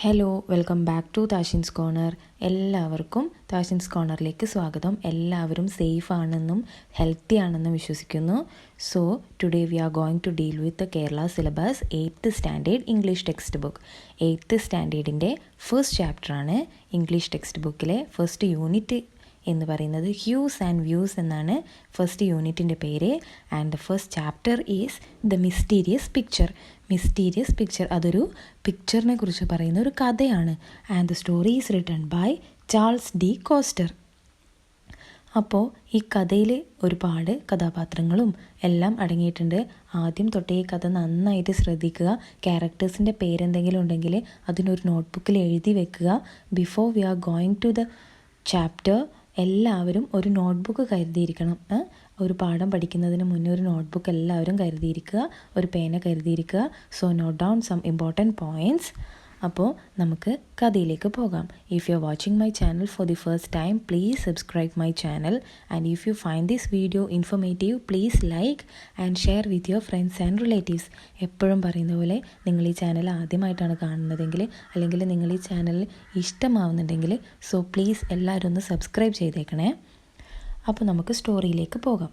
Hello, welcome back to Tashin's corner. എല്ലാവർക്കും താഷിൻസ് കോർണറിലേക്ക് സ്വാഗതം. എല്ലാവരും സേഫ് ആണെന്നും ഹെൽത്തി ആണെന്നും വിശ്വസിക്കുന്നു. So today we are going to deal with the Kerala syllabus 8th standard English text book. 8th സ്റ്റാൻഡേർഡിൻ്റെ ഫസ്റ്റ് ചാപ്റ്ററാണ് ഇംഗ്ലീഷ് ടെക്സ്റ്റ് ബുക്കിലെ ഫസ്റ്റ് യൂണിറ്റ് എന്ന് പറയുന്നത്. ഹ്യൂസ് ആൻഡ് വ്യൂസ് എന്നാണ് ഫസ്റ്റ് യൂണിറ്റിൻ്റെ പേര്. And the first chapter is the mysterious picture. Mysterious picture അതൊരു പിക്ചറിനെ കുറിച്ച് പറയുന്ന ഒരു കഥയാണ്. And the story is written by Charles de Coster. അപ്പോൾ ഈ കഥയിൽ ഒരുപാട് കഥാപാത്രങ്ങളും എല്ലാം അടങ്ങിയിട്ടുണ്ട്. ആദ്യം തൊട്ടേ ഈ കഥ നന്നായിട്ട് ശ്രദ്ധിക്കുക. ക്യാരക്ടേഴ്സിൻ്റെ പേരെന്തെങ്കിലും ഉണ്ടെങ്കിൽ അതിനൊരു നോട്ട്ബുക്കിൽ എഴുതി വെക്കുക. Before we are going to the chapter എല്ലാവരും ഒരു നോട്ട്ബുക്ക് കരുതിയിരിക്കണം. ഒരു പാഠം പഠിക്കുന്നതിന് മുന്നേ ഒരു നോട്ട്ബുക്ക് എല്ലാവരും കരുതിയിരിക്കുക, ഒരു പേന കരുതിയിരിക്കുക. So note down some important points. അപ്പോൾ നമുക്ക് കഥയിലേക്ക് പോകാം. If you are watching my channel for the first time, please subscribe my channel. And if you find this video informative, please like and share with your friends and relatives. എപ്പോഴും പറയുന്ന പോലെ നിങ്ങൾ ഈ channel ആദ്യമായിട്ടാണ് കാണുന്നതെങ്കിൽ, അല്ലെങ്കിൽ നിങ്ങൾ ഈ ചാനൽ ഇഷ്ടമാവുന്നുണ്ടെങ്കിൽ, സോ പ്ലീസ് എല്ലാവരും ഒന്ന് സബ്സ്ക്രൈബ് ചെയ്തേക്കണേ. അപ്പോൾ നമുക്ക് സ്റ്റോറിയിലേക്ക് പോകാം.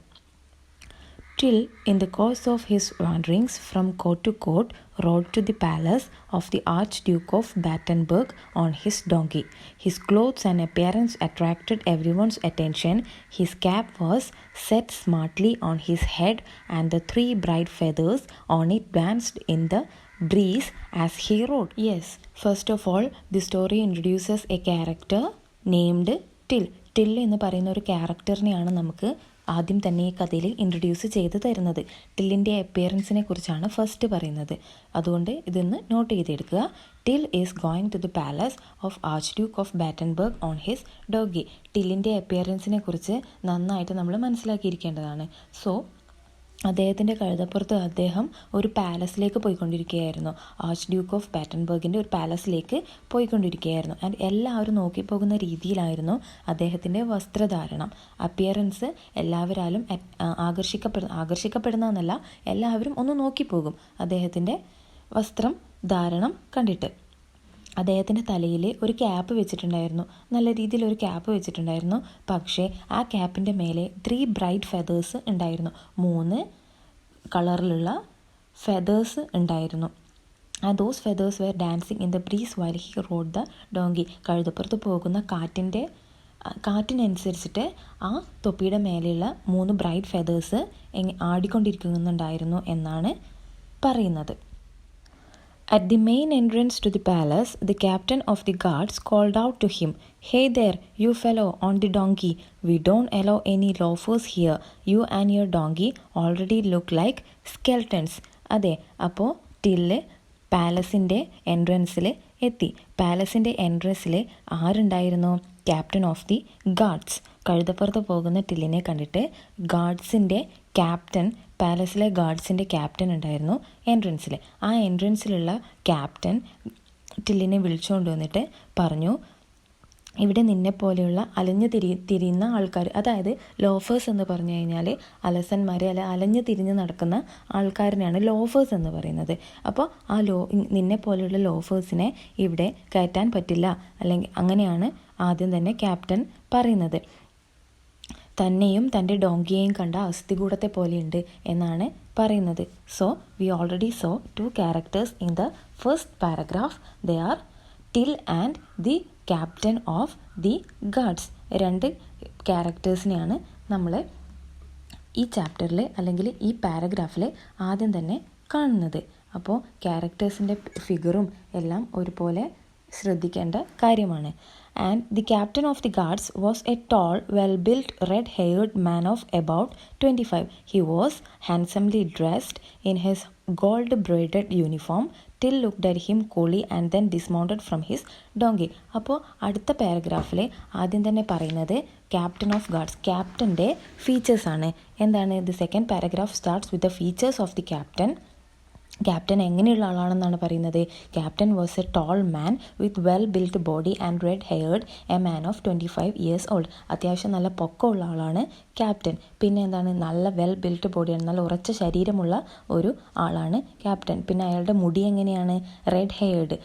Till, in the course of his wanderings from court to court, rode to the palace of the Archduke of Battenberg on his donkey. His clothes and appearance attracted everyone's attention. His cap was set smartly on his head, and the 3 bright feathers on it danced in the breeze as he rode. Yes, first of all, the story introduces a character named Till. Till എന്ന് പറയുന്ന ഒരു ക്യാരക്ടറിനെയാണ് നമുക്ക് ആദ്യം തന്നെ ഈ കഥയിൽ introduce ചെയ്ത് തരുന്നത്. ടില്ലിൻ്റെ അപ്പിയറൻസിനെ കുറിച്ചാണ് ഫസ്റ്റ് പറയുന്നത്. അതുകൊണ്ട് ഇതൊന്ന് നോട്ട് ചെയ്തെടുക്കുക. Till is going to the palace of archduke of Battenberg on his donkey. ടില്ലിൻ്റെ അപ്പിയറൻസിനെ കുറിച്ച് നന്നായിട്ട് നമ്മൾ മനസ്സിലാക്കിയിരിക്കേണ്ടതാണ്. സോ അദ്ദേഹത്തിൻ്റെ കഴുതപ്പുറത്ത് അദ്ദേഹം ഒരു പാലസിലേക്ക് പോയിക്കൊണ്ടിരിക്കുകയായിരുന്നു. ആർച്ച് ഡ്യൂക്ക് ഓഫ് ബാറ്റൻബർഗിൻ്റെ ഒരു പാലസിലേക്ക് പോയിക്കൊണ്ടിരിക്കുകയായിരുന്നു. ആൻഡ് എല്ലാവരും നോക്കിപ്പോകുന്ന രീതിയിലായിരുന്നു അദ്ദേഹത്തിൻ്റെ വസ്ത്രധാരണം. അപ്പിയറൻസ് എല്ലാവരാലും ആകർഷിക്കപ്പെടുന്നതെന്നല്ല, എല്ലാവരും ഒന്ന് നോക്കിപ്പോകും അദ്ദേഹത്തിൻ്റെ വസ്ത്രം ധാരണം കണ്ടിട്ട്. അദ്ദേഹത്തിൻ്റെ തലയിൽ ഒരു ക്യാപ്പ് വെച്ചിട്ടുണ്ടായിരുന്നു, നല്ല രീതിയിൽ ഒരു ക്യാപ്പ് വെച്ചിട്ടുണ്ടായിരുന്നു. പക്ഷേ ആ ക്യാപ്പിൻ്റെ മേലെ 3 ബ്രൈറ്റ് ഫെദേഴ്സ് ഉണ്ടായിരുന്നു. 3 കളറിലുള്ള ഫെദേഴ്സ് ഉണ്ടായിരുന്നു. And those feathers were dancing in the breeze while he rode the donkey. കഴുതപ്പുറത്ത് പോകുന്ന കാറ്റിനനുസരിച്ചിട്ട് ആ തൊപ്പിയുടെ മേലെയുള്ള 3 ബ്രൈറ്റ് ഫെദേഴ്സ് ആടിക്കൊണ്ടിരിക്കുന്നുണ്ടായിരുന്നു എന്നാണ് പറയുന്നത്. At the main entrance to the palace, the captain of the guards called out to him, "Hey there, you fellow on the donkey. We don't allow any loafers here. You and your donkey already look like skeletons." അതെ, അപ്പോൾ till പാലസിൻ്റെ എൻട്രൻസിൽ എത്തി. പാലസിൻ്റെ എൻട്രൻസിൽ ആരുണ്ടായിരുന്നു? Captain of the guards. കഴുതപ്പുറത്ത് പോകുന്ന ടില്ലിനെ കണ്ടിട്ട് ഗാർഡ്സിൻ്റെ ക്യാപ്റ്റൻ, പാലസിലെ ഗാർഡ്സിൻ്റെ ക്യാപ്റ്റൻ ഉണ്ടായിരുന്നു എൻട്രൻസിൽ. ആ എൻട്രൻസിലുള്ള ക്യാപ്റ്റൻ ടില്ലിനെ വിളിച്ചുകൊണ്ട് വന്നിട്ട് പറഞ്ഞു, ഇവിടെ നിന്നെപ്പോലെയുള്ള തിരിയുന്ന ആൾക്കാർ, അതായത് ലോഫേഴ്സ് എന്ന് പറഞ്ഞു കഴിഞ്ഞാൽ അലസന്മാർ, അലഞ്ഞു തിരിഞ്ഞ് നടക്കുന്ന ആൾക്കാരിനെയാണ് ലോഫേഴ്സ് എന്ന് പറയുന്നത്. അപ്പോൾ ആ നിന്നെപ്പോലെയുള്ള ലോഫേഴ്സിനെ ഇവിടെ കയറ്റാൻ പറ്റില്ല, അല്ലെങ്കിൽ അങ്ങനെയാണ് ആദ്യം തന്നെ ക്യാപ്റ്റൻ പറയുന്നത്. തന്നെയും തൻ്റെ ഡോങ്കിയെയും കണ്ട അസ്ഥികൂടത്തെ പോലെയുണ്ട് എന്നാണ് പറയുന്നത്. So we already so 2 characters in the first paragraph. They are till and the captain of the guards. 2 ക്യാരക്ടേഴ്സിനെയാണ് നമ്മൾ ഈ ചാപ്റ്ററിൽ അല്ലെങ്കിൽ ഈ പാരഗ്രാഫിൽ ആദ്യം തന്നെ കാണുന്നത്. അപ്പോൾ ക്യാരക്ടേഴ്സിൻ്റെ ഫിഗറും എല്ലാം ഒരുപോലെ ശ്രദ്ധിക്കേണ്ട കാര്യമാണ്. And the captain of the guards was a tall, well-built, red-haired man of about 25. He was handsomely dressed in his gold-braided uniform. Till looked at him coolly and then dismounted from his donkey. അപ്പോൾ അടുത്ത പാരഗ്രാഫിൽ ആദ്യം തന്നെ പറയുന്നത് captain of guards, ക്യാപ്റ്റൻ്റെ ഫീച്ചേഴ്സാണ്. എന്താണ്? The second paragraph starts with the features of the captain. Captain എങ്ങനെയുള്ള ആളാണെന്നാണ് പറയുന്നത്. Captain was a tall man with well built body and red haired, a man of 25 years old. അത്യാവശ്യം നല്ല പൊക്കമുള്ള ആളാണ് ക്യാപ്റ്റൻ. പിന്നെ എന്താണ്? നല്ല വെൽ ബിൽറ്റ് ബോഡിയാണ്, നല്ല ഉറച്ച ശരീരമുള്ള ഒരു ആളാണ് ക്യാപ്റ്റൻ. പിന്നെ അയാളുടെ മുടി എങ്ങനെയാണ്? റെഡ് ഹെയർഡ്,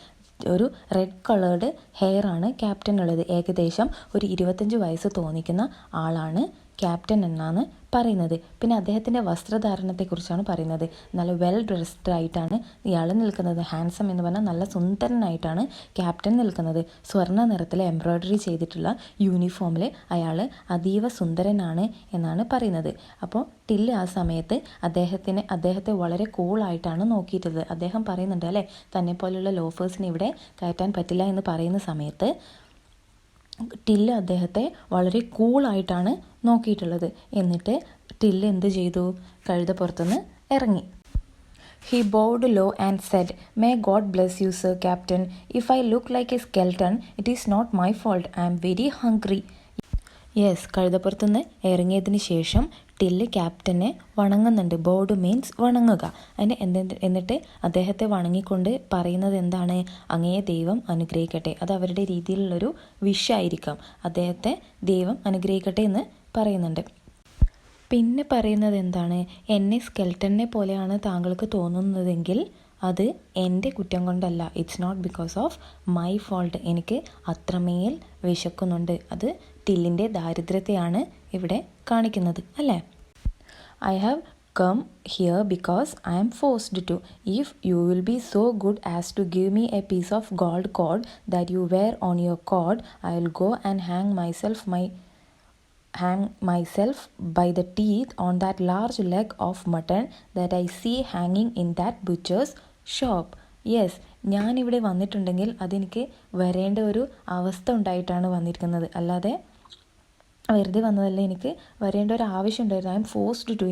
ഒരു റെഡ് കളേർഡ് ഹെയർ ആണ് ക്യാപ്റ്റനുള്ളത്. ഏകദേശം ഒരു 25 വയസ്സ് തോന്നിക്കുന്ന ആളാണ് ക്യാപ്റ്റൻ എന്നാണ് പറയുന്നത്. പിന്നെ അദ്ദേഹത്തിൻ്റെ വസ്ത്രധാരണത്തെക്കുറിച്ചാണ് പറയുന്നത്. നല്ല വെൽ ഡ്രസ്ഡ് ആയിട്ടാണ് ഇയാൾ നിൽക്കുന്നത്. ഹാൻസം എന്ന് പറഞ്ഞാൽ നല്ല സുന്ദരനായിട്ടാണ് ക്യാപ്റ്റൻ നിൽക്കുന്നത്. സ്വർണ്ണ നിറത്തിലെ എംബ്രോയ്ഡറി ചെയ്തിട്ടുള്ള യൂണിഫോമിൽ അയാൾ അതീവ സുന്ദരനാണ് എന്നാണ് പറയുന്നത്. അപ്പോൾ ടില്ല് ആ സമയത്ത് അദ്ദേഹത്തെ വളരെ കൂളായിട്ടാണ് നോക്കിയിട്ടുള്ളത്. അദ്ദേഹം പറയുന്നുണ്ട് അല്ലേ, തന്നെ പോലെയുള്ള ലോഫേഴ്സിന് ഇവിടെ കയറ്റാൻ പറ്റില്ല എന്ന് പറയുന്ന സമയത്ത് ടില്ല് അദ്ദേഹത്തെ വളരെ കൂളായിട്ടാണ് നോക്കിയിട്ടുള്ളത്. എന്നിട്ട് ടില്ല് എന്ത് ചെയ്തു? കഴുതപ്പുറത്തുനിന്ന് ഇറങ്ങി. He bowed low and said, "May God bless you, Sir Captain. If I look like a skeleton, it is not my fault. I am very hungry." Yes, കഴുതപ്പുറത്തുനിന്ന് ഇറങ്ങിയതിന് ശേഷം ടില്ല് ക്യാപ്റ്റനെ വണങ്ങുന്നുണ്ട്. ബോർഡ് മീൻസ് വണങ്ങുക. എന്നിട്ട് അദ്ദേഹത്തെ വണങ്ങിക്കൊണ്ട് പറയുന്നത് എന്താണ്? അങ്ങയെ ദൈവം അനുഗ്രഹിക്കട്ടെ. അത് അവരുടെ രീതിയിലുള്ളൊരു വിഷായിരിക്കാം. അദ്ദേഹത്തെ ദൈവം അനുഗ്രഹിക്കട്ടെ എന്ന് പറയുന്നുണ്ട്. പിന്നെ പറയുന്നത് എന്താണ്? എന്നെ സ്കെൽട്ടനെ പോലെയാണ് താങ്കൾക്ക് തോന്നുന്നതെങ്കിൽ അത് എൻ്റെ കുറ്റം കൊണ്ടല്ല. It's not because of my fault. എനിക്ക് അത്രമേൽ വിശക്കുന്നുണ്ട്. അത് ടില്ലിൻ്റെ ദാരിദ്ര്യത്തെയാണ് ഇവിടെ കാണിക്കുന്നത് അല്ലേ? I have come here because I am forced to. If you will be so good as to give me a piece of gold coat that you wear on your coat, I will go and hang myself by the teeth on that large leg of mutton that I see hanging in that butcher's shop. Yes, ഞാനിവിടെ വന്നിട്ടുണ്ടെങ്കിൽ അതെനിക്ക് വരേണ്ട ഒരു അവസ്ഥ ഉണ്ടായിട്ടാണ് വന്നിരിക്കുന്നത്. അല്ലാതെ വെറുതെ വന്നതല്ല, എനിക്ക് വരേണ്ട ഒരു ആവശ്യം ഉണ്ടായിരുന്നു. I am forced to.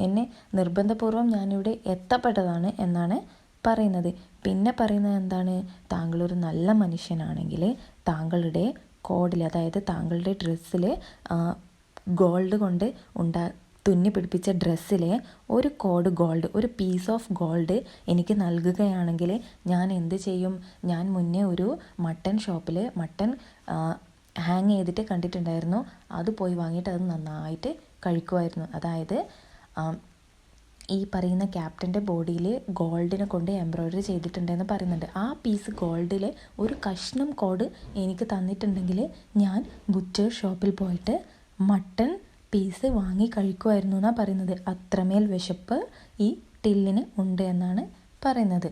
എന്നെ നിർബന്ധപൂർവ്വം ഞാനിവിടെ എത്തപ്പെട്ടതാണ് എന്നാണ് പറയുന്നത്. പിന്നെ പറയുന്നത് എന്താണ്? താങ്കളൊരു നല്ല മനുഷ്യനാണെങ്കിൽ താങ്കളുടെ കോഡിൽ, അതായത് താങ്കളുടെ ഡ്രസ്സിൽ ഗോൾഡ് കൊണ്ട് തുന്നി പിടിപ്പിച്ച ഡ്രസ്സിലെ ഒരു കോഡ് ഗോൾഡ്, ഒരു പീസ് ഓഫ് ഗോൾഡ് എനിക്ക് നൽകുകയാണെങ്കിൽ ഞാൻ എന്ത് ചെയ്യും? ഞാൻ മുന്നേ ഒരു മട്ടൺ ഷോപ്പിൽ മട്ടൺ ഹാങ് ചെയ്തിട്ട് കണ്ടിട്ടുണ്ടായിരുന്നു. അത് പോയി വാങ്ങിയിട്ട് അത് നന്നായിട്ട് കഴിക്കുമായിരുന്നു. അതായത് ഈ പറയുന്ന ക്യാപ്റ്റൻ്റെ ബോഡിയിൽ ഗോൾഡിനെ കൊണ്ട് എംബ്രോയ്ഡറി ചെയ്തിട്ടുണ്ടെന്ന് പറയുന്നുണ്ട്. ആ പീസ് ഗോൾഡിൽ ഒരു കഷ്ണം കോഡ് എനിക്ക് തന്നിട്ടുണ്ടെങ്കിൽ ഞാൻ ബുച്ചർ ഷോപ്പിൽ പോയിട്ട് മട്ടൺ പീസ് വാങ്ങി കഴിക്കുമായിരുന്നു എന്നാണ് പറയുന്നത്. അത്രമേൽ വിശപ്പ് ഈ ടില്ലിന് ഉണ്ട് എന്നാണ് പറയുന്നത്.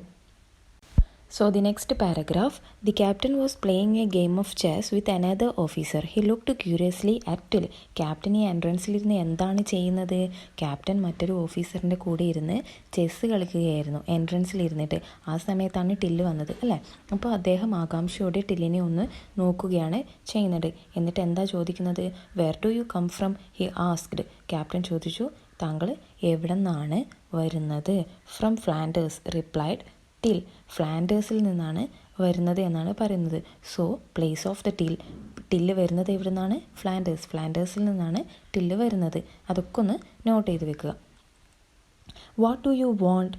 So the next paragraph, the captain was playing a game of chess with another officer. He looked curiously at Till. Captain ഈ എൻട്രൻസിലിരുന്ന് എന്താണ് ചെയ്യുന്നത്? ക്യാപ്റ്റൻ മറ്റൊരു ഓഫീസറിൻ്റെ കൂടെ ഇരുന്ന് ചെസ്സ് കളിക്കുകയായിരുന്നു എൻട്രൻസിലിരുന്നിട്ട്. ആ സമയത്താണ് ടില്ല് വന്നത് അല്ലേ? അപ്പോൾ അദ്ദേഹം ആകാംക്ഷയോടെ ടില്ലിനെ ഒന്ന് നോക്കുകയാണ് ചെയ്യുന്നത്. എന്നിട്ട് എന്താ ചോദിക്കുന്നത്? "Where do you come from?" He asked. Captain ചോദിച്ചു, താങ്കൾ എവിടെ നിന്നാണ് വരുന്നത്? "From Flanders," replied Till. ഫ്ലാൻഡേഴ്സിൽ നിന്നാണ് വരുന്നത് എന്നാണ് പറയുന്നത്. So place of the Till വരുന്നത് എവിടെ നിന്നാണ്? ഫ്ലാൻഡേഴ്സിൽ നിന്നാണ് ടില്ല് വരുന്നത്. അതൊക്കെ ഒന്ന് നോട്ട് ചെയ്ത് വെക്കുക. What do you want?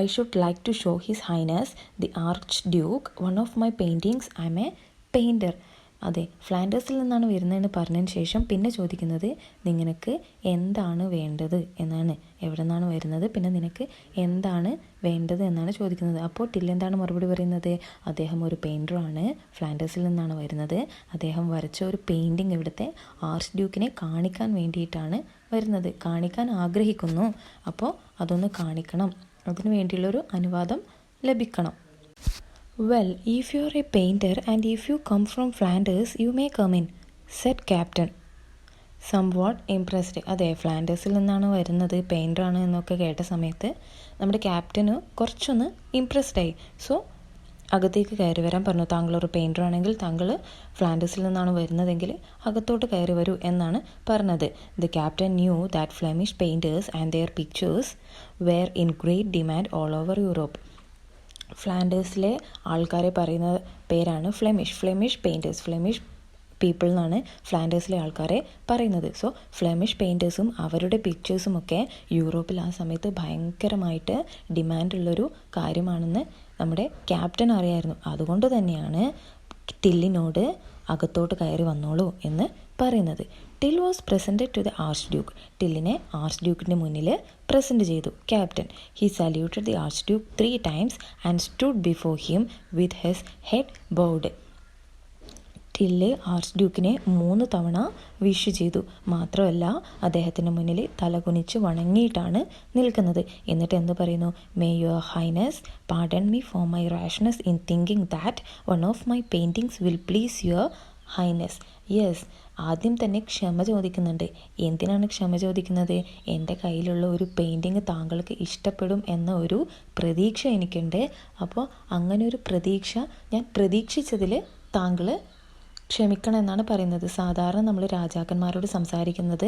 I should like to show his highness the archduke one of my paintings. I am a painter. അതെ, ഫ്ലാൻഡേഴ്സിൽ നിന്നാണ് വരുന്നതെന്ന് പറഞ്ഞതിന് ശേഷം പിന്നെ ചോദിക്കുന്നത് നിനക്ക് എന്താണ് വേണ്ടത് എന്നാണ്. എവിടെ നിന്നാണ് വരുന്നത്, പിന്നെ നിനക്ക് എന്താണ് വേണ്ടത് എന്നാണ് ചോദിക്കുന്നത്. അപ്പോൾ ടില്ല് എന്താണ് മറുപടി പറയുന്നത്? അദ്ദേഹം ഒരു പെയിൻറ്ററാണ്, ഫ്ലാൻഡേഴ്സിൽ നിന്നാണ് വരുന്നത്. അദ്ദേഹം വരച്ച ഒരു പെയിൻറ്റിങ് ഇവിടുത്തെ ആർച്ച് ഡ്യൂക്കിനെ കാണിക്കാൻ വേണ്ടിയിട്ടാണ് വരുന്നത്. കാണിക്കാൻ ആഗ്രഹിക്കുന്നു. അപ്പോൾ അതൊന്ന് കാണിക്കണം. അതിനു വേണ്ടിയുള്ളൊരു അനുവാദം ലഭിക്കണം. "Well, if you're a painter and if you come from Flanders, you may come in," said Captain, somewhat impressed. അതെ, ഫ്ലാൻഡേഴ്സിൽ നിന്നാണ് വരുന്നത്, പെയിൻറ്ററാണ് എന്നൊക്കെ കേട്ട സമയത്ത് നമ്മുടെ ക്യാപ്റ്റന് കുറച്ചൊന്ന് ഇംപ്രസ്ഡായി. സോ അകത്തേക്ക് കയറി വരാൻ പറഞ്ഞു. താങ്കളൊരു പെയിൻറ്റർ ആണെങ്കിൽ താങ്കൾ ഫ്ലാൻഡേഴ്സിൽ നിന്നാണ് വരുന്നതെങ്കിൽ അകത്തോട്ട് കയറി വരൂ എന്നാണ് പറഞ്ഞത്. The captain knew that Flemish painters and their pictures were in great demand all over Europe. ഫ്ലാൻഡേഴ്സിലെ ആൾക്കാരെ പറയുന്ന പേരാണ് ഫ്ലെമിഷ് പെയിൻറ്റേഴ്സ്. ഫ്ലെമിഷ് പീപ്പിൾ എന്നാണ് ഫ്ലാൻഡേഴ്സിലെ ആൾക്കാരെ പറയുന്നത്. സോ ഫ്ലെമിഷ് പെയിൻറ്റേഴ്സും അവരുടെ പിക്ചേഴ്സും ഒക്കെ യൂറോപ്പിൽ ആ സമയത്ത് ഭയങ്കരമായിട്ട് ഡിമാൻഡുള്ളൊരു കാര്യമാണെന്ന് നമ്മുടെ ക്യാപ്റ്റൻ അറിയായിരുന്നു. അതുകൊണ്ട് തന്നെയാണ് ടില്ലിനോട് അകത്തോട്ട് കയറി വന്നോളൂ എന്ന് പറയുന്നത്. Till was presented to the archduke. ടില്ലിനെ ആർച്ച് ഡ്യൂക്കിൻ്റെ മുന്നിൽ പ്രസൻറ്റ് ചെയ്തു. Captain he saluted the archduke 3 times and stood before him with his head bowed. Till ആർച്ച് ഡ്യൂക്കിനെ 3 തവണ വിഷ് ചെയ്തു. മാത്രമല്ല അദ്ദേഹത്തിൻ്റെ മുന്നിൽ തലകുനിച്ച് വണങ്ങിയിട്ടാണ് നിൽക്കുന്നത്. എന്നിട്ട് എന്ത് പറയുന്നു? May your highness pardon me for my rashness in thinking that one of my paintings will please your highness. Yes, ആദ്യം തന്നെ ക്ഷമ ചോദിക്കുന്നുണ്ട്. എന്തിനാണ് ക്ഷമ ചോദിക്കുന്നത്? എൻ്റെ കയ്യിലുള്ള ഒരു പെയിൻറ്റിങ് താങ്കൾക്ക് ഇഷ്ടപ്പെടും എന്ന ഒരു പ്രതീക്ഷ എനിക്കുണ്ട്. അപ്പോൾ അങ്ങനെ ഒരു പ്രതീക്ഷ ഞാൻ പ്രതീക്ഷിച്ചതിൽ താങ്കൾ ക്ഷമിക്കണം എന്നാണ് പറയുന്നത്. സാധാരണ നമ്മൾ രാജാക്കന്മാരോട് സംസാരിക്കുന്നത്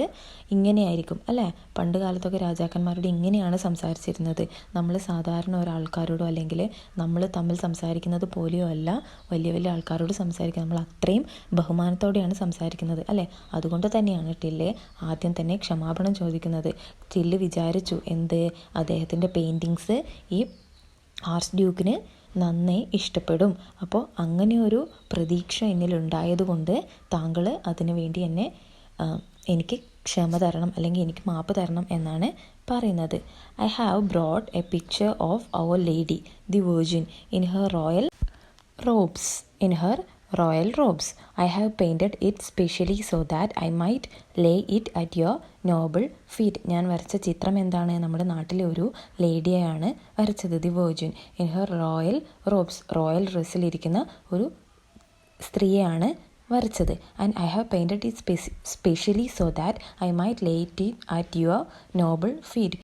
ഇങ്ങനെയായിരിക്കും അല്ലേ? പണ്ട് കാലത്തൊക്കെ രാജാക്കന്മാരോട് ഇങ്ങനെയാണ് സംസാരിച്ചിരുന്നത്. നമ്മൾ സാധാരണ ഒരാൾക്കാരോടോ അല്ലെങ്കിൽ നമ്മൾ തമ്മിൽ സംസാരിക്കുന്നത് പോലെയോ അല്ല വലിയ വലിയ ആൾക്കാരോട് സംസാരിക്കുക. നമ്മൾ അത്രയും ബഹുമാനത്തോടെയാണ് സംസാരിക്കുന്നത് അല്ലേ? അതുകൊണ്ട് തന്നെയാണ് ടില്ല് ആദ്യം തന്നെ ക്ഷമാപണം ചോദിക്കുന്നത്. ടില്ല് വിചാരിച്ചു എന്ത്? അദ്ദേഹത്തിൻ്റെ പെയിൻറ്റിങ്സ് ഈ ആർച്ച് ഡ്യൂക്കിന് നന്നായി ഇഷ്ടപ്പെടും. അപ്പോൾ അങ്ങനെ ഒരു പ്രതീക്ഷ എന്നിലുണ്ടായതുകൊണ്ട് താങ്കൾ അതിനു വേണ്ടി എന്നെ എനിക്ക് ക്ഷമ തരണം അല്ലെങ്കിൽ എനിക്ക് മാപ്പ് തരണം എന്നാണ് പറയുന്നത്. I have brought a picture of Our Lady the virgin in her royal robes. I have painted it specially so that I might lay it at your noble feet. ഞാൻ വരച്ച ചിത്രം എന്താണ്? നമ്മുടെ നാട്ടിലെ ഒരു ലേഡിയെയാണ് വരച്ചത്. The virgin in her royal ഡ്രസ്സിലിരിക്കുന്ന ഒരു സ്ത്രീയെയാണ് വരച്ചത്. And I have painted it specially so that I might lay it at your noble feet.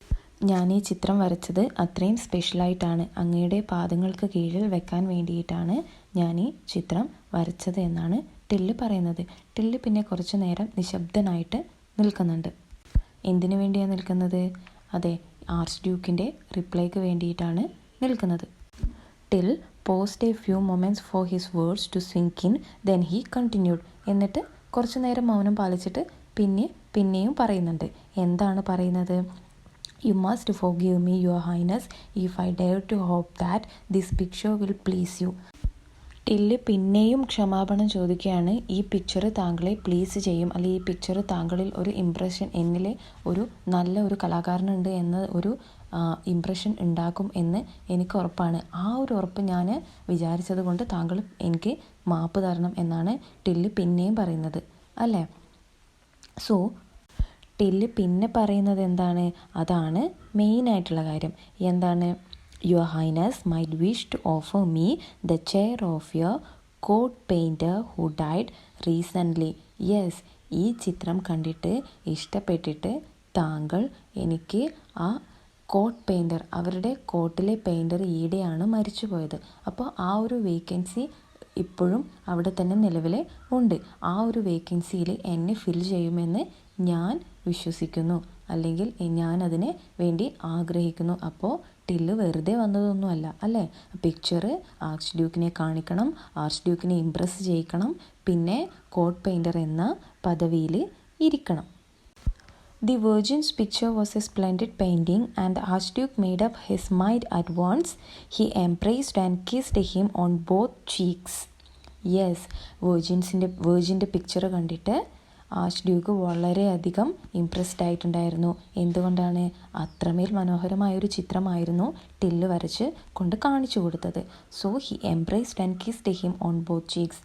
ഞാൻ ഈ ചിത്രം വരച്ചത് അത്രയും സ്പെഷ്യലായിട്ടാണ്, അങ്ങയുടെ പാദങ്ങൾക്ക് കീഴിൽ വെക്കാൻ വേണ്ടിയിട്ടാണ് ഞാൻ ഈ ചിത്രം വരച്ചത് എന്നാണ് ടില്ല് പറയുന്നത്. ടില്ല് പിന്നെ കുറച്ചു നേരം നിശബ്ദനായിട്ട് നിൽക്കുന്നുണ്ട്. എന്തിനു വേണ്ടിയാണ് നിൽക്കുന്നത്? അതെ, ആർച്ച് ഡ്യൂക്കിൻ്റെ റിപ്ലൈക്ക് വേണ്ടിയിട്ടാണ് നിൽക്കുന്നത്. Till paused a few moments for his words to sink in, then he continued. എന്നിട്ട് കുറച്ചു നേരം മൗനം പാലിച്ചിട്ട് പിന്നെയും പറയുന്നുണ്ട്. എന്താണ് പറയുന്നത്? You must forgive me, your highness, if I dare to hope that this picture will please you. Till പിന്നെയും ക്ഷമാപണം ചോദിക്കുകയാണ്. ഈ പിക്ചർ താങ്കളെ പ്ലീസ് ചെയ്യും, അല്ലെങ്കിൽ ഈ പിക്ചർ താങ്കളിൽ ഒരു ഇംപ്രഷൻ, എന്നിൽ ഒരു നല്ല ഒരു കലാകാരനുണ്ട് എന്ന ഒരു ഇംപ്രഷൻ ഉണ്ടാക്കും എന്ന് എനിക്ക് ഉറപ്പാണ്. ആ ഒരു ഉറപ്പ് ഞാൻ വിചാരിച്ചത് കൊണ്ട് താങ്കൾ എനിക്ക് മാപ്പ് തരണം എന്നാണ് ടില്ല് പിന്നെയും പറയുന്നത് അല്ലേ? സോ ടില്ല് പിന്നെ പറയുന്നത് എന്താണ്? അതാണ് മെയിനായിട്ടുള്ള കാര്യം. എന്താണ്? Your highness might wish to offer me the chair of your court painter who died recently. Yes, ഈ ചിത്രം കണ്ടിട്ട് ഇഷ്ടപ്പെട്ടിട്ട് താങ്കൾ എനിക്ക് ആ കോട്ട് പെയിൻറ്റർ, അവരുടെ കോട്ടിലെ പെയിൻറ്റർ ഈടെയാണ് മരിച്ചു പോയത്. അപ്പോൾ ആ ഒരു വേക്കൻസി ഇപ്പോഴും അവിടെ തന്നെ നിലവിൽ ഉണ്ട്. ആ ഒരു വേക്കൻസിയിൽ എന്നെ ഫിൽ ചെയ്യുമെന്ന് ഞാൻ വിശ്വസിക്കുന്നു, അല്ലെങ്കിൽ ഞാൻ അതിനെ വേണ്ടി ആഗ്രഹിക്കുന്നു. അപ്പോൾ ടില്ല് വെറുതെ വന്നതൊന്നുമല്ല അല്ലേ? പിക്ചർ ആർച്ച് ഡ്യൂക്കിനെ കാണിക്കണം, ആർച്ച് ഡ്യൂക്കിനെ ഇംപ്രസ് ചെയ്യിക്കണം, പിന്നെ കോട്ട് പെയിൻറ്റർ എന്ന പദവിയിൽ ഇരിക്കണം. The Virgin's picture was a splendid painting, and the Archduke made up his mind at once. He embraced and kissed him on both cheeks. Yes, വേർജിൻ്റെ picture കണ്ടിട്ട് archduke വളരെയധികം impressed ആയിട്ടുണ്ടായിരുന്നു. എന്തുകൊണ്ടാണ്? അത്രമേൽ മനോഹരമായൊരു ചിത്രമായിരുന്നു ടില്ല് വരച്ച് കൊണ്ട് കാണിച്ചു കൊടുത്തത്. So he embraced and kissed him on both cheeks.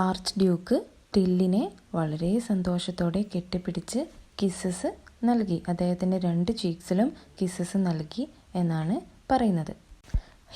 Archduke ടില്ലിനെ വളരെ സന്തോഷത്തോടെ കെട്ടിപ്പിടിച്ച് കിസ്സസ് നൽകി. അദ്ദേഹത്തിൻ്റെ 2 ചീക്സിലും കിസ്സസ് നൽകി എന്നാണ് പറയുന്നത്.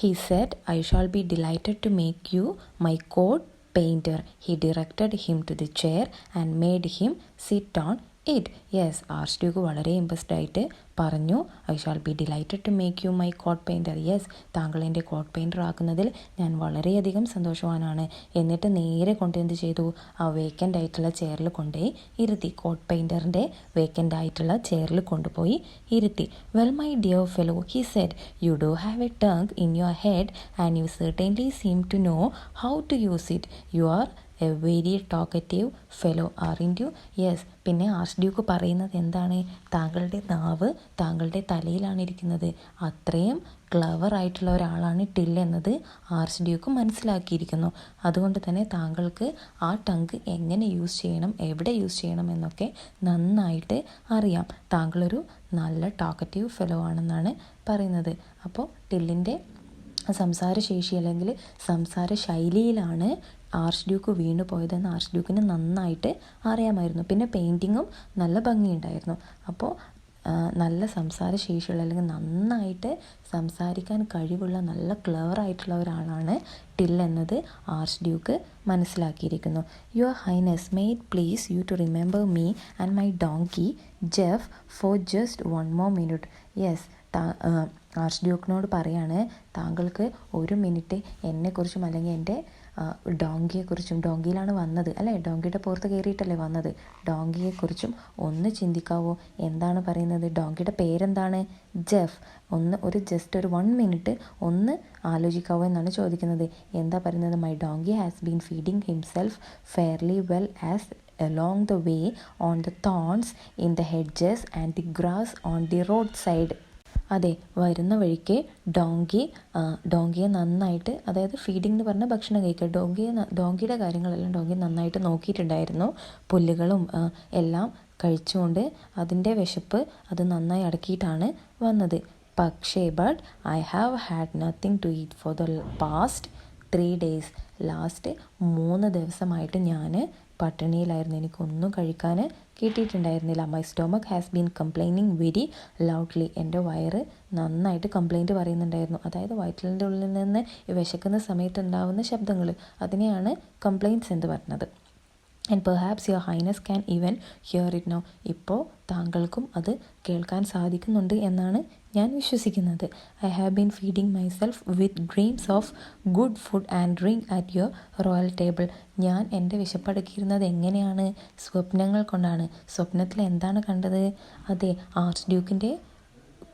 He said, I shall be delighted to make you my court painter. He directed him to the chair and made him sit on it. Yes, archduke വളരെ ഇംപ്രസ്ഡ് ആയിട്ട് പറഞ്ഞു, I shall be delighted to make you my court painter. Yes, താങ്കൾ എൻ്റെ coat painter ആക്കുന്നതിൽ ഞാൻ വളരെയധികം സന്തോഷവാനാണ്. എന്നിട്ട് നേരെ കൊണ്ട് എന്ത് ചെയ്തു? ആ വേക്കൻ്റ് ആയിട്ടുള്ള ചെയറിൽ കൊണ്ടുപോയി ഇരുത്തി. കോട്ട് പെയിൻറ്ററിൻ്റെ വേക്കൻ്റ് ആയിട്ടുള്ള ചെയറിൽ കൊണ്ടുപോയി ഇരുത്തി. Well my dear fellow, he said, you do have a tongue in your head and you certainly seem to know how to use it. You are a very talkative fellow aren't you? Yes. പിന്നെ archduke പറയുന്നത് എന്താണ്? താങ്കളുടെ നാവ് താങ്കളുടെ തലയിലാണ് ഇരിക്കുന്നത്. അത്രയും clever ആയിട്ടുള്ള ഒരാളാണ് ടിൽ എന്നത് ആർച്ച് ഡ്യൂക്ക് മനസ്സിലാക്കിയിരിക്കുന്നു. അതുകൊണ്ട് തന്നെ താങ്കൾക്ക് ആ ടങ്ക് എങ്ങനെ യൂസ് ചെയ്യണം, എവിടെ യൂസ് ചെയ്യണം എന്നൊക്കെ നന്നായിട്ട് അറിയാം. താങ്കളൊരു നല്ല ടോക്കറ്റീവ് ഫെലോ ആണെന്നാണ് പറയുന്നത്. അപ്പോൾ ടില്ലിൻ്റെ സംസാരശേഷി അല്ലെങ്കിൽ സംസാര ശൈലിയിലാണ് ആർച്ച് ഡ്യൂക്ക് വീണു പോയതെന്ന് ആർച്ച് ഡ്യൂക്കിന് നന്നായിട്ട് അറിയാമായിരുന്നു. പിന്നെ പെയിൻറ്റിങ്ങും നല്ല ഭംഗിയുണ്ടായിരുന്നു. അപ്പോൾ നല്ല സംസാരശേഷിയുള്ള അല്ലെങ്കിൽ നന്നായിട്ട് സംസാരിക്കാൻ കഴിവുള്ള നല്ല ക്ലവർ ആയിട്ടുള്ള ഒരാളാണ് ടിൽ എന്നത് ആർച്ച് ഡ്യൂക്ക് മനസ്സിലാക്കിയിരിക്കുന്നു. Your highness may it please you to remember me and my donkey Jef for just 1 more minute. Yes. ആർച്ച് ഡ്യൂക്കിനോട് പറയാണ്, താങ്കൾക്ക് 1 മിനിറ്റ് എന്നെക്കുറിച്ചും അല്ലെങ്കിൽ എൻ്റെ ഡോങ്കിയെക്കുറിച്ചും, ഡോങ്കിയിലാണ് വന്നത് അല്ലേ, ഡോങ്കിയുടെ പുറത്ത് കയറിയിട്ടല്ലേ വന്നത്, ഡോങ്കിയെക്കുറിച്ചും ഒന്ന് ചിന്തിക്കാവോ? എന്താണ് പറയുന്നത്? ഡോങ്കിയുടെ പേരെന്താണ്? ജെഫ്. ജസ്റ്റ് ഒരു 1 മിനിറ്റ് ഒന്ന് ആലോചിക്കാവോ എന്നാണ് ചോദിക്കുന്നത്. എന്താ പറയുന്നത്? My donkey has been feeding himself fairly well as along the way on the thorns in the hedges and the grass on the roadside. അതെ, വരുന്ന വഴിക്ക് ഡോങ്കിയെ നന്നായിട്ട്, അതായത് ഫീഡിംഗ് എന്ന് പറഞ്ഞാൽ ഭക്ഷണം കഴിക്കുക, ഡോങ്കിയുടെ കാര്യങ്ങളെല്ലാം ഡോങ്കി നന്നായിട്ട് നോക്കിയിട്ടുണ്ടായിരുന്നു. പുല്ലുകളും എല്ലാം കഴിച്ചുകൊണ്ട് അതിൻ്റെ വിശപ്പ് അത് നന്നായി അടക്കിയിട്ടാണ് വന്നത്. പക്ഷേ I have had nothing to eat for the past 3 days. Last 3 ദിവസമായിട്ട് ഞാൻ പട്ടിണിയിലായിരുന്നു. എനിക്കൊന്നും കഴിക്കാൻ കിട്ടിയിട്ടുണ്ടായിരുന്നില്ല. My stomach has been complaining very loudly. എൻ്റെ വയറ് നന്നായിട്ട് കംപ്ലൈൻറ്റ് പറയുന്നുണ്ടായിരുന്നു. അതായത് വയറ്റിൻ്റെ ഉള്ളിൽ നിന്ന് വിശക്കുന്ന സമയത്ത് ഉണ്ടാകുന്ന ശബ്ദങ്ങൾ, അതിനെയാണ് കംപ്ലൈൻറ്റ്സ് എന്ന് പറഞ്ഞത്. And perhaps your highness can even here it now. ഇപ്പോൾ താങ്കൾക്കും അത് കേൾക്കാൻ സാധിക്കുന്നുണ്ട് എന്നാണ് ഞാൻ വിശ്വസിക്കുന്നത്. I have been feeding myself with dreams of good food and drink at your royal table. ഞാൻ എൻ്റെ വിശപ്പടക്കിയിരുന്നത് എങ്ങനെയാണ്? സ്വപ്നങ്ങൾ കൊണ്ടാണ്. സ്വപ്നത്തിൽ എന്താണ് കണ്ടത്? അതെ, ആർച്ച് ഡ്യൂക്കിൻ്റെ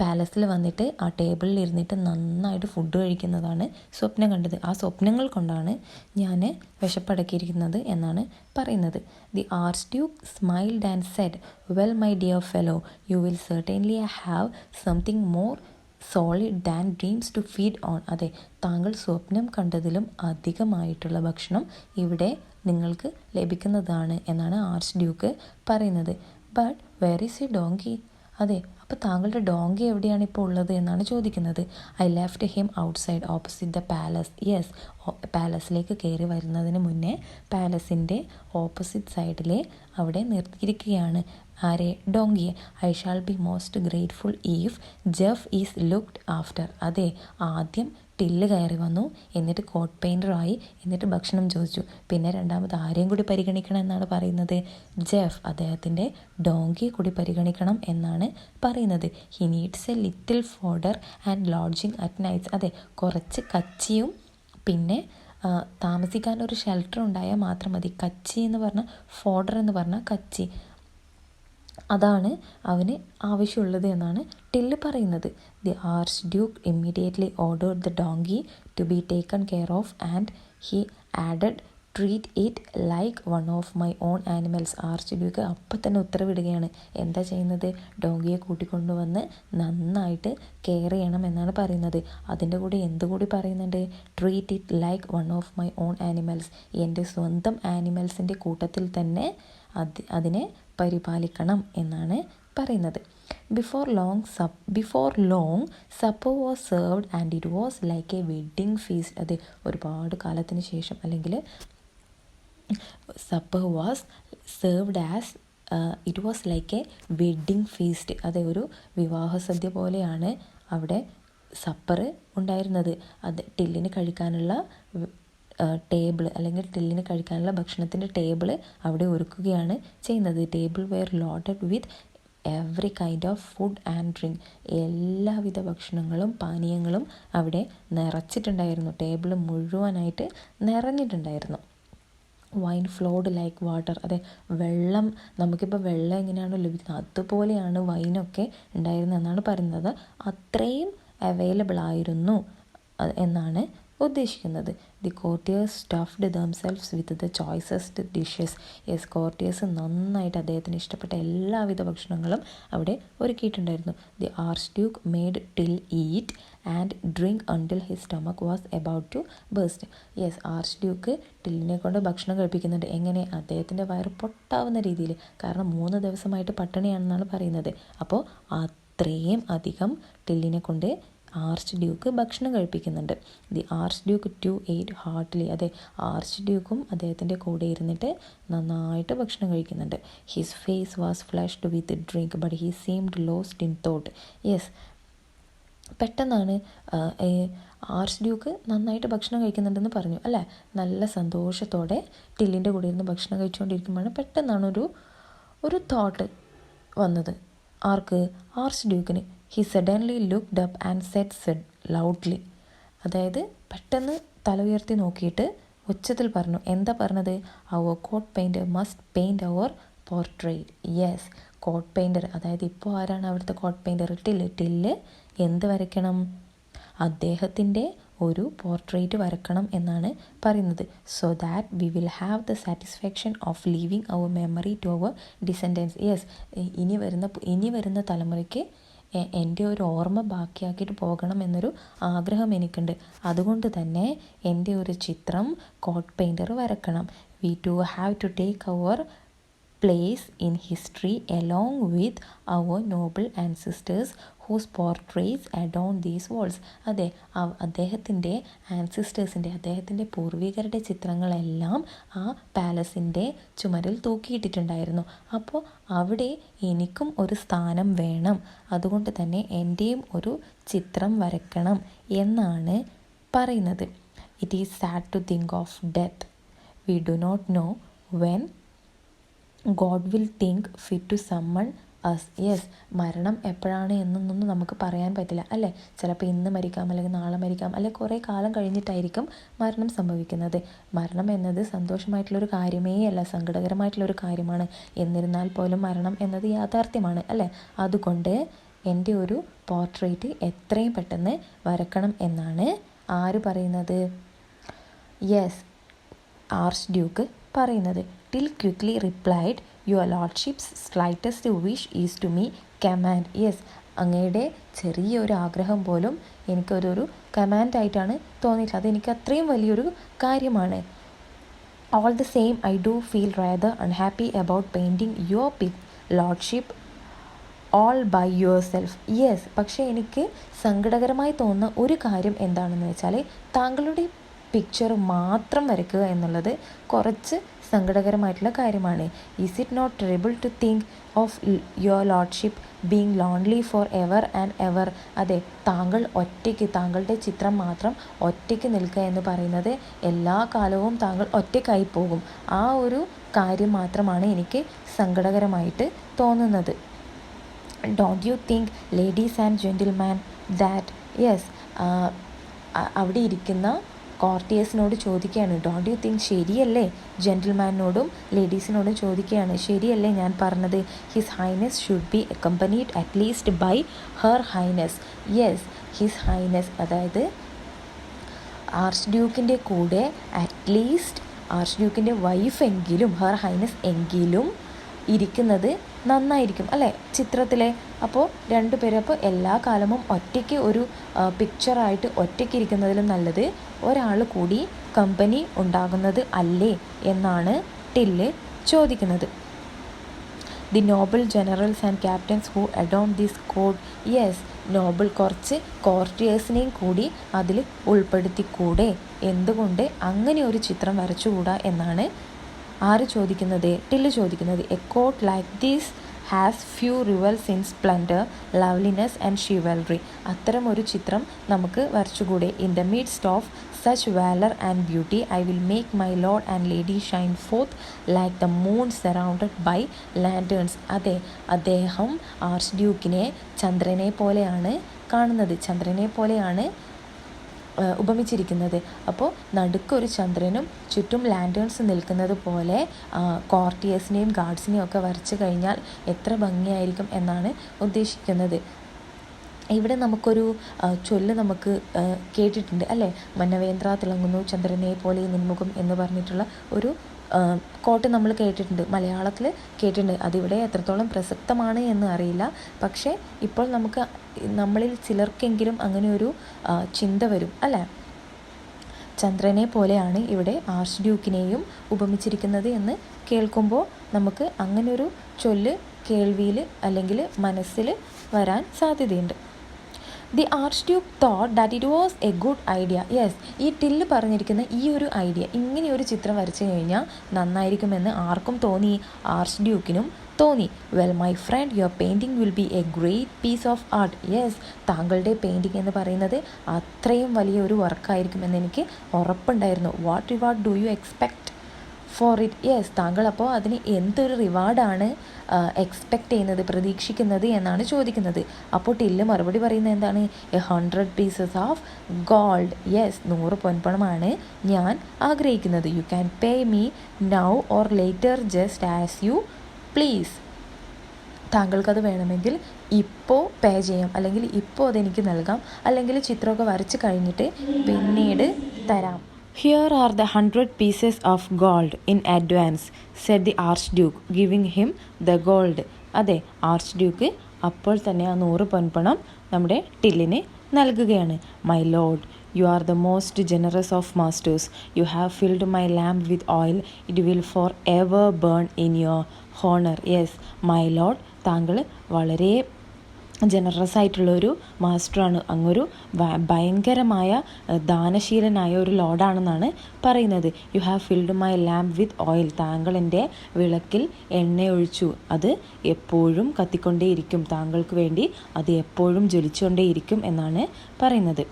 പാലസിൽ വന്നിട്ട് ആ ടേബിളിൽ ഇരുന്നിട്ട് നന്നായിട്ട് ഫുഡ് കഴിക്കുന്നതാണ് സ്വപ്നം കണ്ടത്. ആ സ്വപ്നങ്ങൾ കൊണ്ടാണ് ഞാൻ വിശപ്പടക്കിയിരിക്കുന്നത് എന്നാണ് പറയുന്നത്. The archduke smiled and said, well my dear fellow, you will certainly have something more solid than dreams to feed on. അതെ, താങ്കൾ സ്വപ്നം കണ്ടതിലും അധികമായിട്ടുള്ള ഭക്ഷണം ഇവിടെ നിങ്ങൾക്ക് ലഭിക്കുന്നതാണ് എന്നാണ് ആർച്ച് ഡ്യൂക്ക് പറയുന്നത്. But where is a donkey? അതെ, അപ്പോൾ താങ്കളുടെ ഡോങ്കി എവിടെയാണ് ഇപ്പോൾ ഉള്ളത് എന്നാണ് ചോദിക്കുന്നത്. I left him outside opposite the palace. Yes, പാലസിലേക്ക് കയറി വരുന്നതിന് മുന്നേ പാലസിൻ്റെ ഓപ്പോസിറ്റ് സൈഡിൽ അവിടെ നിർത്തിയിരിക്കുകയാണ്. ആരെ? ഡോങ്കിയെ. I shall be most grateful if Jef is looked after. അതെ, ആദ്യം ടില്ല് കയറി വന്നു, എന്നിട്ട് കോട്ട് പെയിൻറ്ററായി, എന്നിട്ട് ഭക്ഷണം ചോദിച്ചു. പിന്നെ രണ്ടാമത് ആരെയും കൂടി പരിഗണിക്കണം എന്നാണ് പറയുന്നത്? ജെഫ്, അദ്ദേഹത്തിൻ്റെ ഡോങ്കിയെ കൂടി പരിഗണിക്കണം എന്നാണ് പറയുന്നത്. He needs a little fodder and lodging at nights. അതെ, കുറച്ച് കച്ചിയും പിന്നെ താമസിക്കാൻ ഒരു ഷെൽട്ടർ ഉണ്ടായാൽ മാത്രം മതി. കച്ചി എന്ന് പറഞ്ഞാൽ, ഫോഡർ എന്ന് പറഞ്ഞാൽ കച്ചി, അതാണ് അവന് ആവശ്യമുള്ളത് എന്നാണ് ടില്ല് പറയുന്നത്. The archduke immediately ordered the donkey to be taken care of and he added treat it like one of my own animals. Archduke അപ്പം തന്നെ ഉത്തരവിടുകയാണ്. എന്താ ചെയ്യുന്നത്? ഡോങ്കിയെ കൂട്ടിക്കൊണ്ടുവന്ന് നന്നായിട്ട് കെയർ ചെയ്യണം എന്നാണ് പറയുന്നത്. അതിൻ്റെ കൂടെ എന്തുകൂടി പറയുന്നുണ്ട്? Treat it like one of my own animals. എൻ്റെ സ്വന്തം ആനിമൽസിൻ്റെ കൂട്ടത്തിൽ തന്നെ അതിനെ പരിപാലിക്കണം എന്നാണ് പറയുന്നത്. Before long supper was served and it was like A wedding feast. അത് ഒരുപാട് കാലത്തിന് ശേഷം, അല്ലെങ്കിൽ supper was served as it was like A wedding feast. അത് ഒരു വിവാഹ സദ്യ പോലെയാണ് അവിടെ സപ്പർ ഉണ്ടായിരുന്നത്. അത് ടില്ലിന് കഴിക്കാനുള്ള ടേബിൾ, അല്ലെങ്കിൽ ടില്ലിന് കഴിക്കാനുള്ള ഭക്ഷണത്തിൻ്റെ ടേബിൾ അവിടെ ഒരുക്കുകയാണ് ചെയ്യുന്നത്. Table were loaded with every kind of food and drink. എല്ലാവിധ ഭക്ഷണങ്ങളും പാനീയങ്ങളും അവിടെ നിറച്ചിട്ടുണ്ടായിരുന്നു. ടേബിൾ മുഴുവനായിട്ട് നിറഞ്ഞിട്ടുണ്ടായിരുന്നു. Wine flowed like water. അതെ, വെള്ളം, നമുക്കിപ്പോൾ വെള്ളം എങ്ങനെയാണോ ലഭിക്കുന്നത് അതുപോലെയാണ് വൈനൊക്കെ ഉണ്ടായിരുന്നതെന്നാണ് പറയുന്നത്. അത്രയും അവൈലബിൾ ആയിരുന്നു എന്നാണ് ഉദ്ദേശിക്കുന്നത്. The courtiers stuffed themselves with the choicest dishes. Yes, courtiers നന്നായിട്ട് അദ്ദേഹത്തിന് ഇഷ്ടപ്പെട്ട എല്ലാവിധ ഭക്ഷണങ്ങളും അവിടെ ഒരുക്കിയിട്ടുണ്ടായിരുന്നു. The archduke made Till eat and drink until his stomach was about to burst. Yes, archduke ടില്ലിനെ കൊണ്ട് ഭക്ഷണം കഴിപ്പിക്കുന്നുണ്ട്. എങ്ങനെ? അദ്ദേഹത്തിൻ്റെ വയറ് പൊട്ടാവുന്ന രീതിയിൽ. കാരണം 3 ദിവസമായിട്ട് പട്ടിണിയാണെന്നാണ് പറയുന്നത്. അപ്പോൾ അത്രയും അധികം ടില്ലിനെ കൊണ്ട് ആർച്ച് ഡ്യൂക്ക് ഭക്ഷണം കഴിപ്പിക്കുന്നുണ്ട്. The archduke too ate heartily. അതെ, ആർച്ച് ഡ്യൂക്കും അദ്ദേഹത്തിൻ്റെ കൂടെ ഇരുന്നിട്ട് നന്നായിട്ട് ഭക്ഷണം കഴിക്കുന്നുണ്ട്. His face was flushed with drink but he seemed lost in thought. Yes, പെട്ടെന്നാണ് ആർച്ച് ഡ്യൂക്ക് നന്നായിട്ട് ഭക്ഷണം കഴിക്കുന്നുണ്ടെന്ന് പറഞ്ഞു അല്ലേ. നല്ല സന്തോഷത്തോടെ ടില്ലിൻ്റെ കൂടെ ഇരുന്ന് ഭക്ഷണം കഴിച്ചുകൊണ്ടിരിക്കുമ്പോഴാണ് പെട്ടെന്നാണ് ഒരു തോട്ട് വന്നത്. ആർക്ക്? ആർച്ച് ഡ്യൂക്കിന്. He suddenly looked up and said loudly. അതായത് പെട്ടെന്ന് തല ഉയർത്തി നോക്കിയിട്ട് ഉച്ചത്തിൽ പറഞ്ഞു. എന്താ പറഞ്ഞത്? Our court painter must paint our portrait. Yes, court painter, അതായത് ഇപ്പോൾ ആരാണ് അവിടുത്തെ കോട്ട് പെയിൻറ്റർ? ടില്ല് എന്ത് വരയ്ക്കണം? അദ്ദേഹത്തിൻ്റെ ഒരു പോർട്രേറ്റ് വരക്കണം എന്നാണ് പറയുന്നത്. So that we will have the satisfaction of leaving our memory to our descendants. Yes, ഇനി വരുന്ന തലമുറയ്ക്ക് എൻ്റെ ഒരു ഓർമ്മ ബാക്കിയാക്കിയിട്ട് പോകണം എന്നൊരു ആഗ്രഹം എനിക്കുണ്ട്. അതുകൊണ്ട് തന്നെ എൻ്റെ ഒരു ചിത്രം കോട്ട് പെയിൻറ്റർ വരക്കണം. We too have to take our place in history along with our noble ancestors whose portraits adorn these walls. അതെ, അദ്ദേഹത്തിൻ്റെ അദ്ദേഹത്തിൻ്റെ പൂർവികരുടെ ചിത്രങ്ങളെല്ലാം ആ പാലസിൻ്റെ ചുമരിൽ തൂക്കിയിട്ടിട്ടുണ്ടായിരുന്നു. അപ്പോൾ അവിടെ എനിക്കും ഒരു സ്ഥാനം വേണം. അതുകൊണ്ട് തന്നെ എൻ്റെയും ഒരു ചിത്രം വരക്കണം എന്നാണ് പറയുന്നത്. It is sad to think of death. We do not know when God will think fit to summon us. Yes, മരണം എപ്പോഴാണ് എന്നൊന്നും നമുക്ക് പറയാൻ പറ്റില്ല അല്ലേ. ചിലപ്പോൾ ഇന്ന് മരിക്കാം, അല്ലെങ്കിൽ നാളെ മരിക്കാം, അല്ലെങ്കിൽ കുറേ കാലം കഴിഞ്ഞിട്ടായിരിക്കും മരണം സംഭവിക്കുന്നത്. മരണം എന്നത് സന്തോഷമായിട്ടുള്ളൊരു കാര്യമേ അല്ല, സങ്കടകരമായിട്ടുള്ളൊരു കാര്യമാണ്. എന്നിരുന്നാൽ പോലും മരണം എന്നത് യാഥാർത്ഥ്യമാണ് അല്ലേ. അതുകൊണ്ട് എൻ്റെ ഒരു പോർട്രേറ്റ് എത്രയും പെട്ടെന്ന് വരക്കണം എന്നാണ് ആര് പറയുന്നത്? യെസ്, ആർച്ച് ഡ്യൂക്ക് പറയുന്നത്. Till quickly replied, your lordship's slightest wish is to me command. Yes, അങ്ങയുടെ ചെറിയൊരു ആഗ്രഹം പോലും എനിക്കൊരു കമാൻഡായിട്ടാണ് തോന്നിയിട്ടുള്ളത്. അതെനിക്ക് അത്രയും വലിയൊരു കാര്യമാണ്. All the same I do feel rather unhappy about painting your lordship all by your self. Yes, പക്ഷേ എനിക്ക് സങ്കടകരമായി തോന്നുന്ന ഒരു കാര്യം എന്താണെന്ന് വെച്ചാൽ താങ്കളുടെ പിക്ചർ മാത്രം വരയ്ക്കുക എന്നുള്ളത് കുറച്ച് സങ്കടകരമായിട്ടുള്ള കാര്യമാണ്. Is it not terrible to think of your lordship being lonely for ever and ever. അതെ, താങ്കളുടെ ചിത്രം മാത്രം ഒറ്റയ്ക്ക് നിൽക്കുക എന്ന് പറയുന്നത് എല്ലാ കാലവും താങ്കൾ ഒറ്റയ്ക്കായി പോകും. ആ ഒരു കാര്യം മാത്രമാണ് എനിക്ക് സങ്കടകരമായിട്ട് തോന്നുന്നത്. Don't you think ladies and gentleman that. Yes, അവിടെ ഇരിക്കുന്ന കോർട്ടിയേഴ്സിനോട് ചോദിക്കുകയാണ്. ഡോണ്ട് യു തിങ്ക്, ശരിയല്ലേ? ജെൻറ്റിൽമാനോടും ലേഡീസിനോടും ചോദിക്കുകയാണ്, ശരിയല്ലേ ഞാൻ പറഞ്ഞത്? His highness should be accompanied at least by her highness. Yes, his highness, അതായത് ആർച്ച് ഡ്യൂക്കിൻ്റെ കൂടെ അറ്റ്ലീസ്റ്റ് ആർച്ച് ഡ്യൂക്കിൻ്റെ വൈഫെങ്കിലും, ഹെർ ഹൈനസ് എങ്കിലും ഇരിക്കുന്നത് നന്നായിരിക്കും അല്ലേ ചിത്രത്തിലെ. അപ്പോൾ രണ്ടുപേരും, അപ്പോൾ എല്ലാ കാലവും ഒറ്റയ്ക്ക് ഒരു പിക്ചറായിട്ട് ഒറ്റയ്ക്ക് ഇരിക്കുന്നതിലും നല്ലത് ഒരാൾ കൂടി കമ്പനി ഉണ്ടാകുന്നത് അല്ലേ എന്നാണ് ടില്ല് ചോദിക്കുന്നത്. The Noble generals and captains who adorn this code. Yes, Noble കുറച്ച് കോർട്ടിയേഴ്സിനെയും കൂടി അതിൽ ഉൾപ്പെടുത്തിക്കൂടെ? എന്തുകൊണ്ട് അങ്ങനെ ഒരു ചിത്രം വരച്ചുകൂടാ എന്നാണ് ആര് ചോദിക്കുന്നത്? ടില്ല് ചോദിക്കുന്നത്. A court like this has few rivals in splendour, loveliness and chivalry. അത്തരം ഒരു ചിത്രം നമുക്ക് വരച്ചുകൂടെ? In the midst of such valour and beauty I will make my lord and lady shine forth like the moon surrounded by lanterns. അതെ, അദ്ദേഹം arch ഡ്യൂക്കിനെ ചന്ദ്രനെ പോലെയാണ് കാണുന്നത്, ചന്ദ്രനെ പോലെയാണ് ഉപമിച്ചിരിക്കുന്നത്. അപ്പോൾ നടുക്കൊരു ചന്ദ്രനും ചുറ്റും ലാൻറ്റേൺസ് നിൽക്കുന്നത് പോലെ കോർട്ടിയേഴ്സിനെയും ഗാർഡ്സിനെയും ഒക്കെ വരച്ചു കഴിഞ്ഞാൽ എത്ര ഭംഗിയായിരിക്കും എന്നാണ് ഉദ്ദേശിക്കുന്നത്. ഇവിടെ നമുക്കൊരു ചൊല്ല് നമുക്ക് കേട്ടിട്ടുണ്ട് അല്ലേ, മന്നവേന്ദ്ര തിളങ്ങുന്നു ചന്ദ്രനെ പോലെ നിൻമുഖം എന്ന് പറഞ്ഞിട്ടുള്ള ഒരു കോട്ട് നമ്മൾ കേട്ടിട്ടുണ്ട്, മലയാളത്തിൽ കേട്ടിട്ടുണ്ട്. അതിവിടെ എത്രത്തോളം പ്രസക്തമാണ് എന്ന് അറിയില്ല. പക്ഷേ ഇപ്പോൾ നമുക്ക് നമ്മളിൽ ചിലർക്കെങ്കിലും അങ്ങനെ ഒരു ചിന്ത വരും അല്ലേ. ചന്ദ്രനെ പോലെയാണ് ഇവിടെ ആർച്ച് ഡ്യൂക്കിനെയും ഉപമിച്ചിരിക്കുന്നത് എന്ന് കേൾക്കുമ്പോൾ നമുക്ക് അങ്ങനൊരു ചൊല്ല് കേൾവിയിൽ അല്ലെങ്കിൽ മനസ്സിൽ വരാൻ സാധ്യതയുണ്ട്. The arch Duke thought that it was A good idea. Yes, ഈ ടില്ല് പറഞ്ഞിരിക്കുന്ന ഈ ഒരു ഐഡിയ, ഇങ്ങനെയൊരു ചിത്രം വരച്ചു കഴിഞ്ഞാൽ നന്നായിരിക്കുമെന്ന് ആർക്കും തോന്നി, ആർച്ച് ഡ്യൂക്കിനും തോന്നി. Well my friend, your painting will be a great piece of art. Yes, താങ്കളുടെ പെയിൻറ്റിങ് എന്ന് പറയുന്നത് അത്രയും വലിയ ഒരു വർക്കായിരിക്കുമെന്ന് എനിക്ക് ഉറപ്പുണ്ടായിരുന്നു. What do you expect for it? Yes, താങ്കൾ അപ്പോൾ അതിന് എന്തൊരു റിവാർഡാണ് എക്സ്പെക്റ്റ് ചെയ്യുന്നത്, പ്രതീക്ഷിക്കുന്നത് എന്നാണ് ചോദിക്കുന്നത്. അപ്പോൾ ടില്ല് മറുപടി പറയുന്നത് എന്താണ്? 100 pieces ഓഫ് ഗോൾഡ്. യെസ്, 100 പൊൻപണമാണ് ഞാൻ ആഗ്രഹിക്കുന്നത്. You can pay me now or later just as you please. താങ്കൾക്കത് വേണമെങ്കിൽ ഇപ്പോൾ പേ ചെയ്യാം, അല്ലെങ്കിൽ ഇപ്പോൾ അതെനിക്ക് നൽകാം, അല്ലെങ്കിൽ ചിത്രമൊക്കെ വരച്ച് കഴിഞ്ഞിട്ട് പിന്നീട് തരാം. Here are the 100 pieces of gold in advance, said the Archduke, giving him the gold. അതെ, ആർച്ച് ഡ്യൂക്ക് അപ്പോൾ തന്നെ ആ 100 പൊൻപണം നമ്മുടെ ടില്ലിന് നൽകുകയാണ്. My lord, you are the most generous of masters. You have filled my lamp with oil. It will for ever burn in your honour. Yes, my lord, താങ്കൾ വളരെ ജനറസ് ആയിട്ടുള്ളൊരു മാസ്റ്ററാണ്, അങ്ങൊരു ഭയങ്കരമായ ദാനശീലനായ ഒരു ലോഡാണെന്നാണ് പറയുന്നത്. U have filled my lamp with oil. താങ്കൾ എൻ്റെ വിളക്കിൽ എണ്ണ ഒഴിച്ചു, അത് എപ്പോഴും കത്തിക്കൊണ്ടേയിരിക്കും, താങ്കൾക്ക് വേണ്ടി അത് എപ്പോഴും ജ്വലിച്ചുകൊണ്ടേയിരിക്കും എന്നാണ് പറയുന്നത്.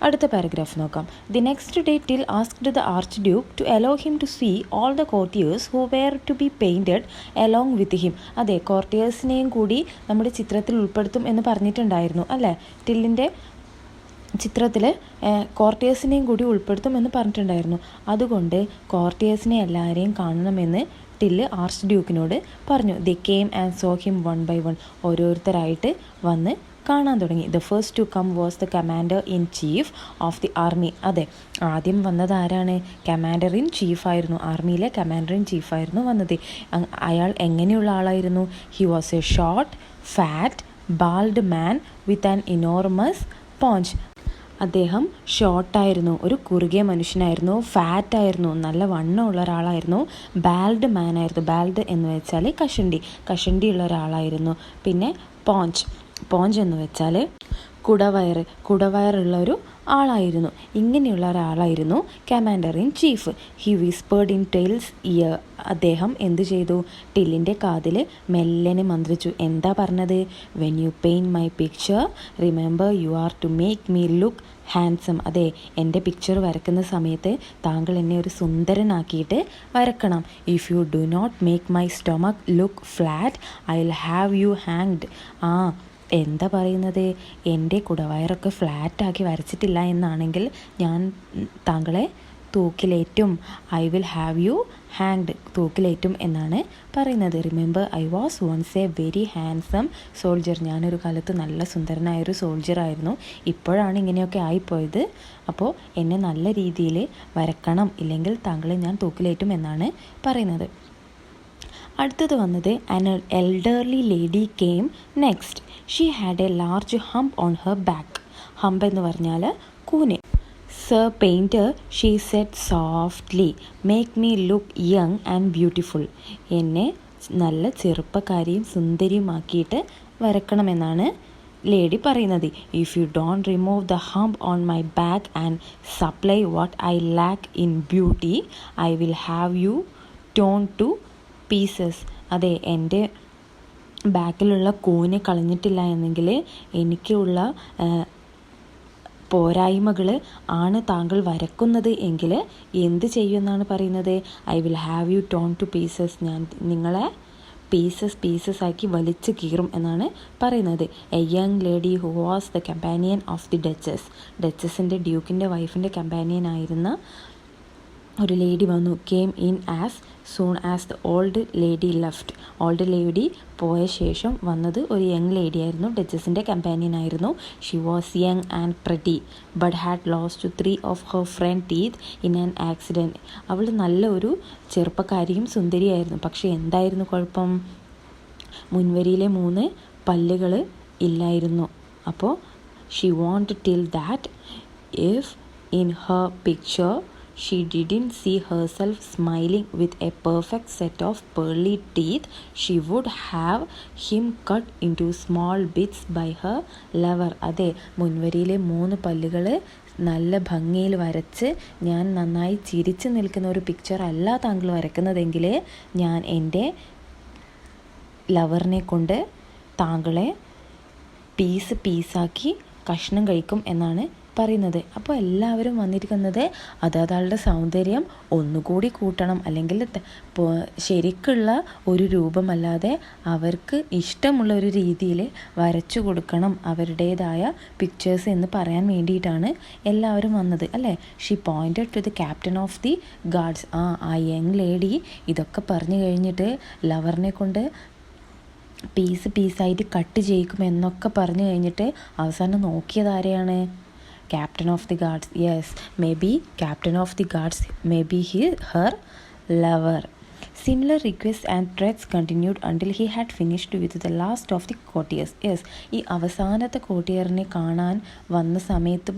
അടുത്ത പാരഗ്രാഫ് നോക്കാം. The next day Till asked the archduke to allow him to see all the courtiers who were to be painted along with him. അതെ, കോർട്ടിയേഴ്സിനെയും കൂടി നമ്മുടെ ചിത്രത്തിൽ ഉൾപ്പെടുത്തും എന്ന് പറഞ്ഞിട്ടുണ്ടായിരുന്നു അല്ലേ. ടില്ലിൻ്റെ ചിത്രത്തിൽ കോർട്ടിയേഴ്സിനെയും കൂടി ഉൾപ്പെടുത്തും എന്ന് പറഞ്ഞിട്ടുണ്ടായിരുന്നു. അതുകൊണ്ട് കോർട്ടിയേഴ്സിനെ എല്ലാവരെയും കാണണമെന്ന് ടില്ല് ആർച്ച് ഡ്യൂക്കിനോട് പറഞ്ഞു. They came and saw him one by one. ഓരോരുത്തരായിട്ട് വന്ന് കാണാൻ തുടങ്ങി. The first to come was the commander in chief of the army. അതെ, ആദ്യം വന്നത് ആരാണ്? കമാൻഡർ ഇൻ ചീഫായിരുന്നു, ആർമിയിലെ കമാൻഡർ ഇൻ ചീഫായിരുന്നു വന്നത്. അയാൾ എങ്ങനെയുള്ള ആളായിരുന്നു? He was a short, fat, bald man with an enormous paunch. അദ്ദേഹം ഷോർട്ടായിരുന്നു, ഒരു കുറുകിയ മനുഷ്യനായിരുന്നു, ഫാറ്റായിരുന്നു, നല്ല വണ്ണമുള്ള ഒരാളായിരുന്നു, ബാൽഡ് മാനായിരുന്നു. ബാൽഡ് എന്ന് വെച്ചാൽ കഷണ്ടിയുള്ള ഒരാളായിരുന്നു. പിന്നെ പോഞ്ച് എന്ന് വെച്ചാൽ കുടവയറുള്ള ഒരു ആളായിരുന്നു. ഇങ്ങനെയുള്ള ഒരാളായിരുന്നു commander in chief. He whispered in Till's ear. അദ്ദേഹം എന്ത് ചെയ്തു? ടില്ലിൻ്റെ കാതിൽ മെല്ലനെ മന്ത്രിച്ചു. എന്താ പറഞ്ഞത്? When you paint my picture remember you are to make me look handsome. അതെ, എൻ്റെ പിക്ചർ വരയ്ക്കുന്ന സമയത്ത് താങ്കൾ എന്നെ ഒരു സുന്ദരനാക്കിയിട്ട് വരക്കണം. If you do not make my stomach look flat I will have you hanged. എന്താ പറയുന്നത്? എൻ്റെ കുടവയറൊക്കെ ഫ്ലാറ്റാക്കി വരച്ചിട്ടില്ല എന്നാണെങ്കിൽ ഞാൻ താങ്കളെ തൂക്കിലേറ്റും. I will have you hanged, തൂക്കിലേറ്റും എന്നാണ് പറയുന്നത്. Remember I was once a very handsome soldier. ഞാനൊരു കാലത്ത് നല്ല സുന്ദരനായൊരു സോൾജറായിരുന്നു. ഇപ്പോഴാണ് ഇങ്ങനെയൊക്കെ ആയിപ്പോയത്. അപ്പോൾ എന്നെ നല്ല രീതിയിൽ വരക്കണം, ഇല്ലെങ്കിൽ താങ്കളെ ഞാൻ തൂക്കിലേറ്റും എന്നാണ് പറയുന്നത്. അടുത്തത് വന്നത് an elderly lady came next. She had a large hump on her back. Hump എന്ന് പറഞ്ഞാൽ കൂന്. Sir painter, she said softly, make me look young and beautiful. എന്നെ നല്ല ചെറുപ്പക്കാരിയും സുന്ദരിയുമാക്കിയിട്ട് വരക്കണമെന്നാണ് ലേഡി പറയുന്നത്. If you don't remove the hump on my back and supply what I lack in beauty I will have you torn to pieces. അതെ, എൻ്റെ ബാക്കിലുള്ള കൂനെ കളഞ്ഞിട്ടില്ല എന്നെങ്കിൽ എനിക്കുള്ള പോരായ്മകൾ ആണ് താങ്കൾ വരക്കുന്നത് എങ്കിൽ എന്ത് ചെയ്യുമെന്നാണ് പറയുന്നത്? I will have you torn to pieces. ഞാൻ നിങ്ങളെ പീസസ് ആക്കി വലിച്ചു കീറും എന്നാണ് പറയുന്നത്. A young lady who was the companion of the ഡച്ചസിൻ്റെ ഡ്യൂക്കിൻ്റെ വൈഫിൻ്റെ കമ്പാനിയൻ ആയിരുന്ന ഒരു ലേഡി വന്നു. Came in as soon as the old lady left. Old lady പോയ ശേഷം വന്നത് ഒരു യങ് ലേഡി ആയിരുന്നു. ഡച്ചസിൻ്റെ കമ്പാനിയൻ ആയിരുന്നു. She was young and pretty but had lost 3 of her front teeth in an accident. അവൾ നല്ല ഒരു ചെറുപ്പക്കാരിയും സുന്ദരിയായിരുന്നു. പക്ഷേ എന്തായിരുന്നു കുഴപ്പം? മുൻവരിയിലെ 3 പല്ലുകൾ ഇല്ലായിരുന്നു. അപ്പോൾ she want to tell that if in her picture she didn't see herself smiling with a perfect set of pearly teeth, she would have him cut into small bits by her lover. അതെ, മുൻവരിയിലെ 3 പല്ലുകൾ നല്ല ഭംഗിയിൽ വരച്ച് ഞാൻ നന്നായി ചിരിച്ചു നിൽക്കുന്ന ഒരു പിക്ചർ അല്ല താങ്കൾ വരയ്ക്കുന്നതെങ്കിൽ ഞാൻ എൻ്റെ ലവറിനെ കൊണ്ട് താങ്കളെ പീസാക്കി കഷ്ണം കഴിക്കും എന്നാണ് പറയുന്നത്. അപ്പോൾ എല്ലാവരും വന്നിരിക്കുന്നത് അതയാളുടെ സൗന്ദര്യം ഒന്നുകൂടി കൂട്ടണം, അല്ലെങ്കിൽ ശരിക്കുള്ള ഒരു രൂപമല്ലാതെ അവർക്ക് ഇഷ്ടമുള്ള ഒരു രീതിയിൽ വരച്ചു കൊടുക്കണം അവരുടേതായ പിക്ചേഴ്സ് എന്ന് പറയാൻ വേണ്ടിയിട്ടാണ് എല്ലാവരും വന്നത് അല്ലേ. She pointed to the captain of the guards. ആ യങ് ലേഡി ഇതൊക്കെ പറഞ്ഞു കഴിഞ്ഞിട്ട് ലവറിനെ കൊണ്ട് പീസായിട്ട് കട്ട് ചെയ്യിക്കുമെന്നൊക്കെ പറഞ്ഞു കഴിഞ്ഞിട്ട് അവസാനം നോക്കിയത് ആരെയാണ്? Captain of the guards. Yes, maybe captain of the guards, maybe her lover. Similar requests and threats continued until he had finished with the last of the courtiers. Yes, ഈ അവസാനത്തെ കോട്ടിയറിനെ കാണാൻ വന്ന സമയത്ത്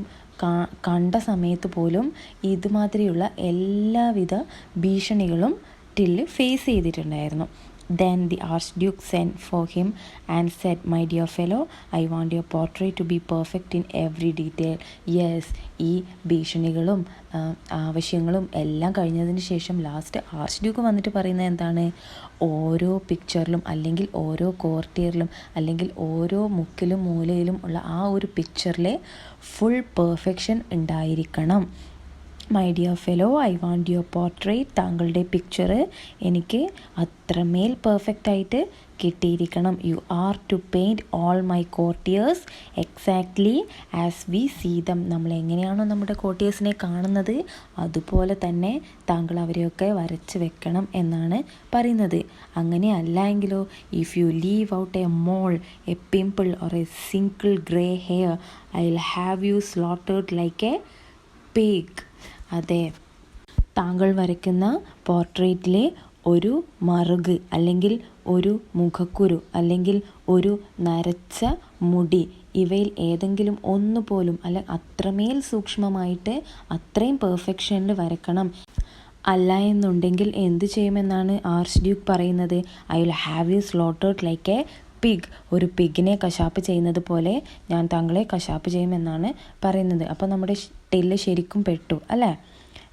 കണ്ട സമയത്ത് പോലും ഇതുമാതിരിയുള്ള എല്ലാവിധ ഭീഷണികളും ടില്ല് ഫേസ് ചെയ്തിട്ടുണ്ടായിരുന്നു. Then the Archduke sent for him and said, "My dear fellow, I want your portrait to be perfect in every detail." Yes, ഈ ഭീഷണികളും ആവശ്യങ്ങളും എല്ലാം കഴിഞ്ഞതിന് ശേഷം ലാസ്റ്റ് ആർച്ച്ഡ്യൂക്ക് വന്നിട്ട് പറയുന്നത് എന്താണ്? ഓരോ പിക്ചറിലും അല്ലെങ്കിൽ ഓരോ കോർട്ടിയറിലും അല്ലെങ്കിൽ ഓരോ മുക്കിലും മൂലയിലും ഉള്ള ആ ഒരു പിക്ചറിലെ ഫുൾ പെർഫെക്ഷൻ ഉണ്ടായിരിക്കണം. My dear fellow, I want your portrait. താങ്കളുടെ പിക്ചർ എനിക്ക് അത്രമേൽ പെർഫെക്റ്റായിട്ട് കിട്ടിയിരിക്കണം. You are to paint all my courtiers exactly as we see them. നമ്മൾ എങ്ങനെയാണോ നമ്മുടെ കോർട്ടിയേഴ്സിനെ കാണുന്നത് അതുപോലെ തന്നെ താങ്കൾ അവരെയൊക്കെ വരച്ച് വെക്കണം എന്നാണ് പറയുന്നത്. അങ്ങനെ അല്ല എങ്കിലോ, if you leave out a mole, a pimple or a single grey hair, I will have you slaughtered like a pig. അതെ, താങ്കൾ വരയ്ക്കുന്ന പോർട്രേറ്റിലെ ഒരു മറുക് അല്ലെങ്കിൽ ഒരു മുഖക്കുരു അല്ലെങ്കിൽ ഒരു നരച്ച മുടി, ഇവയിൽ ഏതെങ്കിലും ഒന്നുപോലും അല്ല അത്രമേൽ സൂക്ഷ്മമായിട്ട് അത്രയും പെർഫെക്ഷനിൽ വരക്കണം. അല്ല എന്നുണ്ടെങ്കിൽ എന്ത് ചെയ്യുമെന്നാണ് ആർച്ച് ഡ്യൂക്ക് പറയുന്നത്? I will have you slaughtered like a pig. ഒരു പിഗിനെ കശാപ്പ് ചെയ്യുന്നത് പോലെ ഞാൻ താങ്കളെ കശാപ്പ് ചെയ്യുമെന്നാണ് പറയുന്നത്. അപ്പോൾ നമ്മുടെ ടില്ല് ശരിക്കും പെട്ടു അല്ലേ?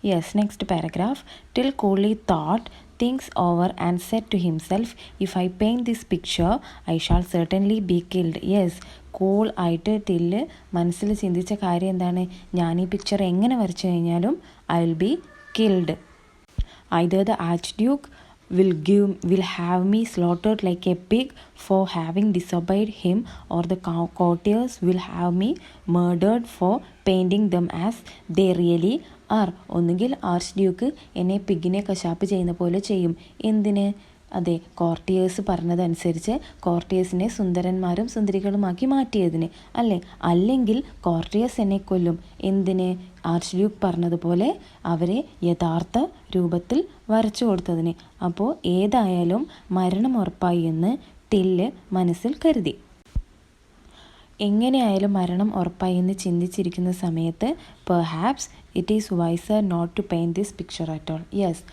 Yes, next paragraph. Till coolly thought things over and said to himself, if I paint this picture I shall certainly be killed. Yes, cool ആയിട്ട് ടില്ല് മനസ്സിൽ ചിന്തിച്ച കാര്യം എന്താണ്? ഞാൻ ഈ പിക്ചർ എങ്ങനെ വരച്ചു കഴിഞ്ഞാലും I will be killed. Either the Archduke will have me slaughtered like a pig for having disobeyed him, or the courtiers will have me murdered for painting them as they really are. ഒന്നുകിൽ arch Duke എന്നെ പിഗിനെ കശാപ്പ് ചെയ്യുന്ന പോലെ ചെയ്യും. എന്തിന്? അതെ, courtiers പറഞ്ഞതനുസരിച്ച് കോർട്ടിയേഴ്സിനെ സുന്ദരന്മാരും സുന്ദരികളുമാക്കി മാറ്റിയതിന് അല്ലേ? അല്ലെങ്കിൽ കോർട്ടിയേഴ്സ് എന്നെ കൊല്ലും. എന്തിന്? ആർച്ച് ഡ്യൂക്ക് പറഞ്ഞതുപോലെ അവരെ യഥാർത്ഥ രൂപത്തിൽ വരച്ചു കൊടുത്തതിന്. അപ്പോൾ ഏതായാലും മരണം ഉറപ്പായി എന്ന് ടില്ല് മനസ്സിൽ കരുതി. എങ്ങനെയായാലും മരണം ഉറപ്പായി എന്ന് ചിന്തിച്ചിരിക്കുന്ന സമയത്ത് perhaps it is wiser not to paint this picture at all. Yes,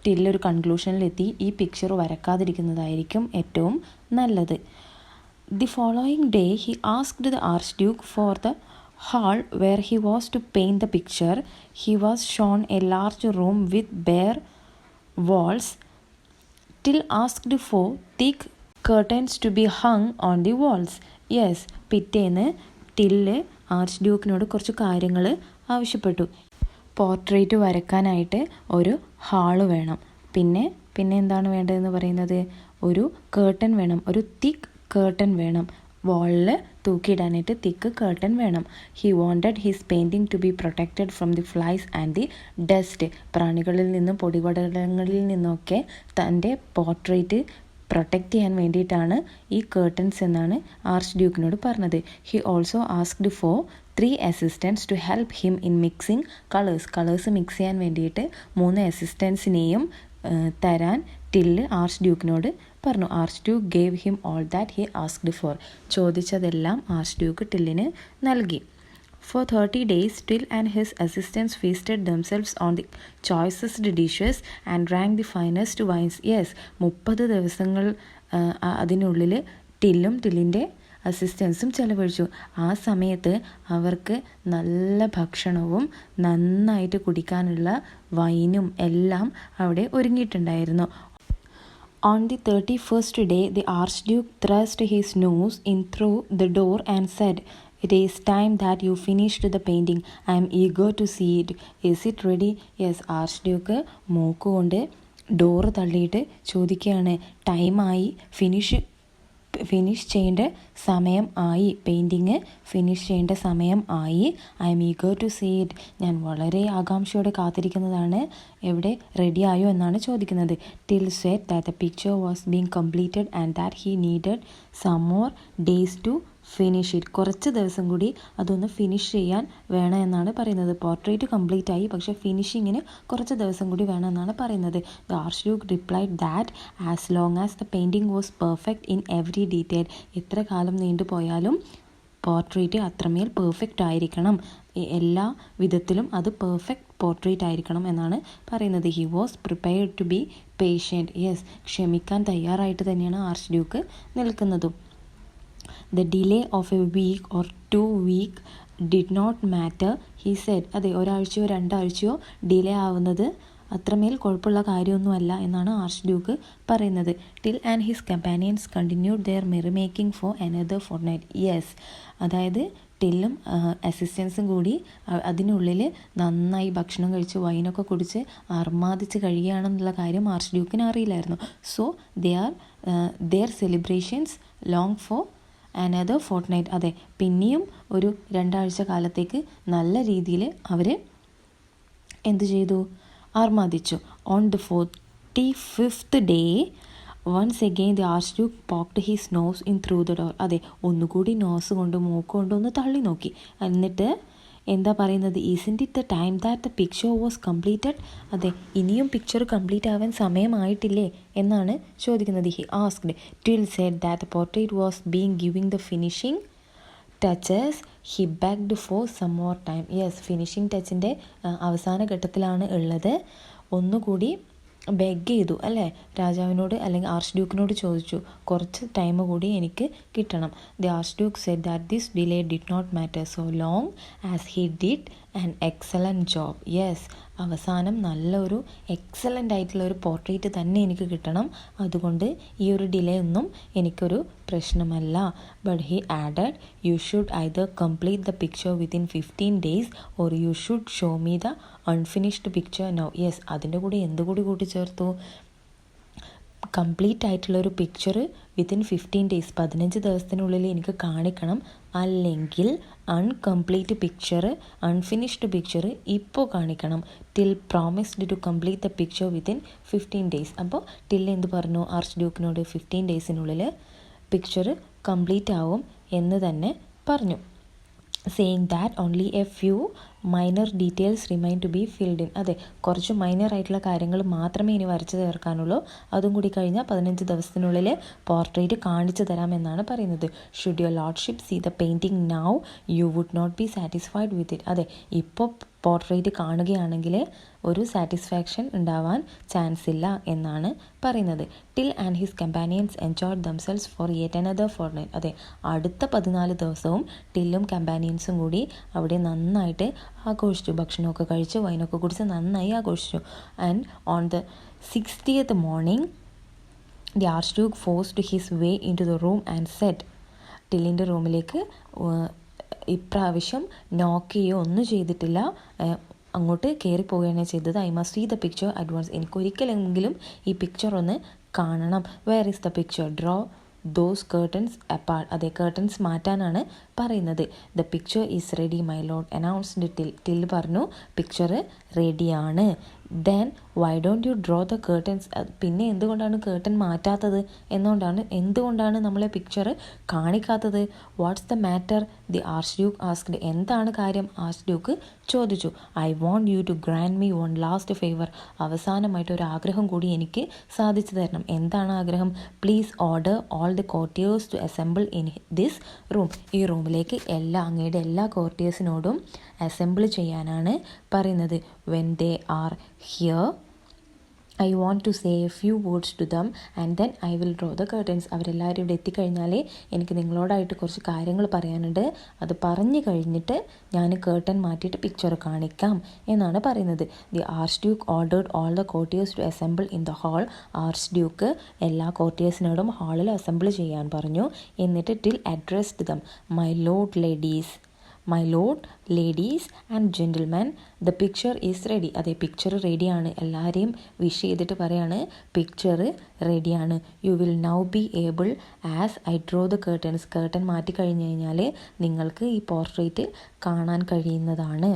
ടില്ലൊരു കൺക്ലൂഷനിലെത്തി ഈ പിക്ചർ വരക്കാതിരിക്കുന്നതായിരിക്കും ഏറ്റവും നല്ലത്. The following day he asked the archduke for the hall where he was to paint the picture. He was shown a large room with bare walls. Till asked for thick curtains to be hung on the walls. Yes, പിറ്റേന്ന് till ആർച്ച് ഡ്യൂക്കിനോട് കുറച്ച് കാര്യങ്ങൾ ആവശ്യപ്പെട്ടു. Portrait വരക്കാനായിട്ട് ഒരു hall വേണം, പിന്നെ എന്താണ് വേണ്ടതെന്ന് പറയുന്നത്? ഒരു കേർട്ടൻ വേണം, ഒരു തിക്ക് കേർട്ടൻ വേണം. വാളിൽ തൂക്കിയിടാനായിട്ട് തിക്ക് കേർട്ടൻ വേണം. He wanted his painting to be protected from the flies and the dust. പ്രാണികളിൽ നിന്നും പൊടിപടലങ്ങളിൽ നിന്നൊക്കെ തൻ്റെ പോർട്രേറ്റ് പ്രൊട്ടക്റ്റ് ചെയ്യാൻ വേണ്ടിയിട്ടാണ് ഈ കേർട്ടൻസ് എന്നാണ് ആർച്ച് ഡ്യൂക്കിനോട് പറഞ്ഞത്. He also asked for 3 assistants to help him in mixing colours mix ചെയ്യാൻ വേണ്ടിയിട്ട് 3 അസിസ്റ്റൻസിനെയും തരാൻ ടില്ല് ആർച്ച് ഡ്യൂക്കിനോട് പറഞ്ഞു. Archduke gave him all that he asked for. ചോദിച്ചതെല്ലാം ആർച്ച് ഡ്യൂക്ക് ടില്ലിന് നൽകി. For 30 days, Till and his assistants feasted themselves on the choicest dishes and drank the finest wines. Yes, 30 ദിവസങ്ങൾ അതിനുള്ളിൽ ടില്ലിൻ്റെ അസിസ്റ്റൻസും ചെലവഴിച്ചു. ആ സമയത്ത് അവർക്ക് നല്ല ഭക്ഷണവും നന്നായിട്ട് കുടിക്കാനുള്ള വൈനും എല്ലാം അവിടെ ഒരുങ്ങിയിട്ടുണ്ടായിരുന്നു. On the 31st day, the Archduke thrust his nose in through the door and said, "It is time that you finished the painting. I am eager to see it. Is it ready?" Yes, Archduke മൂക്കുകൊണ്ട് door തള്ളിയിട്ട് ചോദിക്കുകയാണ്, ടൈമായി, finish ചെയ്യേണ്ട സമയം ആയി, painting finish ചെയ്യേണ്ട സമയം ആയി. I am eager to see it. ഞാൻ വളരെ ആകാംക്ഷയോടെ കാത്തിരിക്കുന്നതാണ്. എവിടെ റെഡിയായോ എന്നാണ് ചോദിക്കുന്നത്. Till said that the picture was being completed and that he needed some more days to finish it. കുറച്ച് ദിവസം കൂടി അതൊന്ന് ഫിനിഷ് ചെയ്യാൻ വേണം എന്നാണ് പറയുന്നത്. പോർട്രേറ്റ് കംപ്ലീറ്റ് ആയി, പക്ഷേ ഫിനിഷിങ്ങിന് കുറച്ച് ദിവസം കൂടി വേണം എന്നാണ് പറയുന്നത്. The arch Duke replied that as long as the painting was perfect in every detail. എത്ര കാലം നീണ്ടുപോയാലും പോർട്രേറ്റ് അത്രമേൽ പെർഫെക്റ്റ് ആയിരിക്കണം, എല്ലാ വിധത്തിലും അത് പെർഫെക്റ്റ് പോർട്രേറ്റ് ആയിരിക്കണം എന്നാണ് പറയുന്നത്. He was prepared to be patient. Yes, ക്ഷമിക്കാൻ തയ്യാറായിട്ട് തന്നെയാണ് ആർച്ച് ഡ്യൂക്ക് നിൽക്കുന്നതും. The delay of a week or 2 weeks did not matter, he said. അതെ, ഒരാഴ്ചയോ 2 ആഴ്ചയോ ഡിലേ ആവുന്നത് അത്രമേൽ കുഴപ്പമുള്ള കാര്യമൊന്നുമല്ല എന്നാണ് ആർച്ച് ഡ്യൂക്ക് പറയുന്നത്. Till and his companions continued their merry making for another fortnight. Yes, അതായത് ടില്ലും അസിസ്റ്റൻസും കൂടി അതിനുള്ളിൽ നന്നായി ഭക്ഷണം കഴിച്ച് വൈനൊക്കെ കുടിച്ച് അർമാദിച്ച് കഴിയുകയാണെന്നുള്ള കാര്യം ആർച്ച് ഡ്യൂക്കിന് അറിയില്ലായിരുന്നു. So their celebrations long for another fortnight. അതെ, പിന്നെയും ഒരു 2 ആഴ്ച കാലത്തേക്ക് നല്ല രീതിയിൽ അവർ എന്ത് ചെയ്തു, ആർമാദിച്ചു. On the 45th day, once again the Archduke poked his nose in through the door. അതെ, ഒന്നുകൂടി നോസ് കൊണ്ട് മൂക്കുകൊണ്ട് ഒന്ന് തള്ളി നോക്കി. എന്നിട്ട് എന്താ പറയുന്നത്, isn't it the time that the picture was completed. അതെ, ഇനിയും പിക്ചർ കംപ്ലീറ്റ് ആവാൻ സമയമായിട്ടില്ലേ എന്നാണ് ചോദിക്കുന്നത്. He asked. Till said that the portrait was being giving the finishing touches. He begged for some more time. Yes, finishing ടച്ചിൻ്റെ അവസാന ഘട്ടത്തിലാണ് ഉള്ളത്. ഒന്നുകൂടി ബെഗ് ചെയ്തു അല്ലേ, രാജാവിനോട് അല്ലെങ്കിൽ ആർച്ച് ഡ്യൂക്കിനോട് ചോദിച്ചു, കുറച്ച് ടൈം കൂടി എനിക്ക് കിട്ടണം. The archduke said that this delay did not matter so long as he did an excellent job. Yes, അവസാനം നല്ലൊരു എക്സലൻ്റ് ആയിട്ടുള്ള ഒരു പോർട്രേറ്റ് തന്നെ എനിക്ക് കിട്ടണം, അതുകൊണ്ട് ഈ ഒരു ഡിലേ ഒന്നും എനിക്കൊരു പ്രശ്നമല്ല. But he added, you should either complete the picture within 15 days or you should show me the unfinished picture now. Yes, അതിൻ്റെ കൂടെ എന്തുകൂടി കൂട്ടിച്ചേർത്തു, കംപ്ലീറ്റ് ആയിട്ടുള്ളൊരു പിക്ചർ വിത്തിൻ 15 days 15 ദിവസത്തിനുള്ളിൽ എനിക്ക് കാണിക്കണം, അല്ലെങ്കിൽ അൺകംപ്ലീറ്റ് പിക്ചർ, അൺഫിനിഷ്ഡ് പിക്ചർ ഇപ്പോൾ കാണിക്കണം. Till promised to complete the picture within 15 days. അപ്പോൾ ടിൽ എന്ത് പറഞ്ഞു ആർച്ച് ഡ്യൂക്കിനോട്, 15 daysനുള്ളിൽ പിക്ചർ കംപ്ലീറ്റ് ആവും എന്ന് തന്നെ പറഞ്ഞു. saying that only a few minor details remain to be filled in. അതെ, കുറച്ച് മൈനർ ആയിട്ടുള്ള കാര്യങ്ങൾ മാത്രമേ ഇനി വരച്ചു ചേർക്കാനുള്ളൂ, അതും കൂടി കഴിഞ്ഞാൽ 15 ദിവസത്തിനുള്ളിൽ പോർട്രേറ്റ് കാണിച്ചു തരാമെന്നാണ് പറയുന്നത്. Should your lordship see the painting now you would not be satisfied with it. അതെ, ഇപ്പോൾ പോർട്രേറ്റ് കാണുകയാണെങ്കിൽ ഒരു സാറ്റിസ്ഫാക്ഷൻ ഉണ്ടാവാൻ ചാൻസ് ഇല്ല എന്നാണ് പറയുന്നത്. Till and his companions enjoyed damsels for yet another fortnight. അതെ, അടുത്ത 14 ദിവസവും ടില്ലും കമ്പാനിയൻസും കൂടി അവിടെ നന്നായിട്ട് ആഘോഷിച്ചു, ഭക്ഷണമൊക്കെ കഴിച്ച് വൈനൊക്കെ കുടിച്ച് നന്നായി ആഘോഷിച്ചു. And on the 60th morning the archduke forced his way in to the room and said. ടില്ലിൻ്റെ റൂമിലേക്ക് ഇപ്രാവശ്യം നോക്ക് ചെയ്യുകയോ ഒന്നും ചെയ്തിട്ടില്ല, അങ്ങോട്ട് കയറിപ്പോവുകയാണ് ചെയ്തത്. I must see the picture advance. എനിക്കൊരിക്കലെങ്കിലും ഈ പിക്ചർ ഒന്ന് കാണണം. Where is the picture, draw those curtains apart. അതെ, കേർട്ടൻസ് മാറ്റാനാണ് പറയുന്നത്. The picture is ready my lord announced Till പറഞ്ഞു പിക്ചർ റെഡിയാണ്. Then why don't you draw the curtains. പിന്നെ എന്തുകൊണ്ടാണ് കേർട്ടൻ മാറ്റാത്തത്, എന്തുകൊണ്ടാണ് നമ്മളെ പിക്ചർ കാണിക്കാത്തത്? What's the matter the archduke asked. എന്താണ് കാര്യം ആർച്ച് ഡ്യൂക്ക് ചോദിച്ചു. I want you to grant me one last favour. അവസാനമായിട്ട് ഒരു ആഗ്രഹം കൂടി എനിക്ക് സാധിച്ചു തരണം. എന്താണ് ആഗ്രഹം? Please order all the courtiers to assemble in this room. ഈ റൂമിലേക്ക് അങ്ങയുടെ എല്ലാ കോർട്ടിയേഴ്സിനോടും അസംബിൾ ചെയ്യാനാണ് പറയുന്നത്. When they are here I want to say a few words to them and then I will draw the curtains. അവരെല്ലാവരും ഇവിടെ എത്തിക്കഴിഞ്ഞാൽ എനിക്ക് നിങ്ങളോടായിട്ട് കുറച്ച് കാര്യങ്ങൾ പറയാനുണ്ട്. അത് പറഞ്ഞു കഴിഞ്ഞിട്ട് ഞാൻ കേർട്ടൻ മാറ്റിയിട്ട് പിക്ചർ കാണിക്കാം എന്നാണ് പറയുന്നത്. The archduke ordered all the courtiers to assemble in the hall. Archduke എല്ലാ കോർട്ടിയേഴ്സിനോടും ഹാളിൽ അസംബിൾ ചെയ്യാൻ പറഞ്ഞു. എന്നിട്ട് Till addressed them my lord ladies and gentlemen the picture is ready. അതെ, പിക്ചർ റെഡിയാണ്. എല്ലാവരെയും വിഷ് ചെയ്തിട്ട് പറയാണ് പിക്ചർ റെഡിയാണ്. You will now be able as I draw the curtains. Curtain മാറ്റി കഴിഞ്ഞ് കഴിഞ്ഞാൽ നിങ്ങൾക്ക് ഈ പോർട്രേറ്റ് കാണാൻ കഴിയുന്നതാണ്.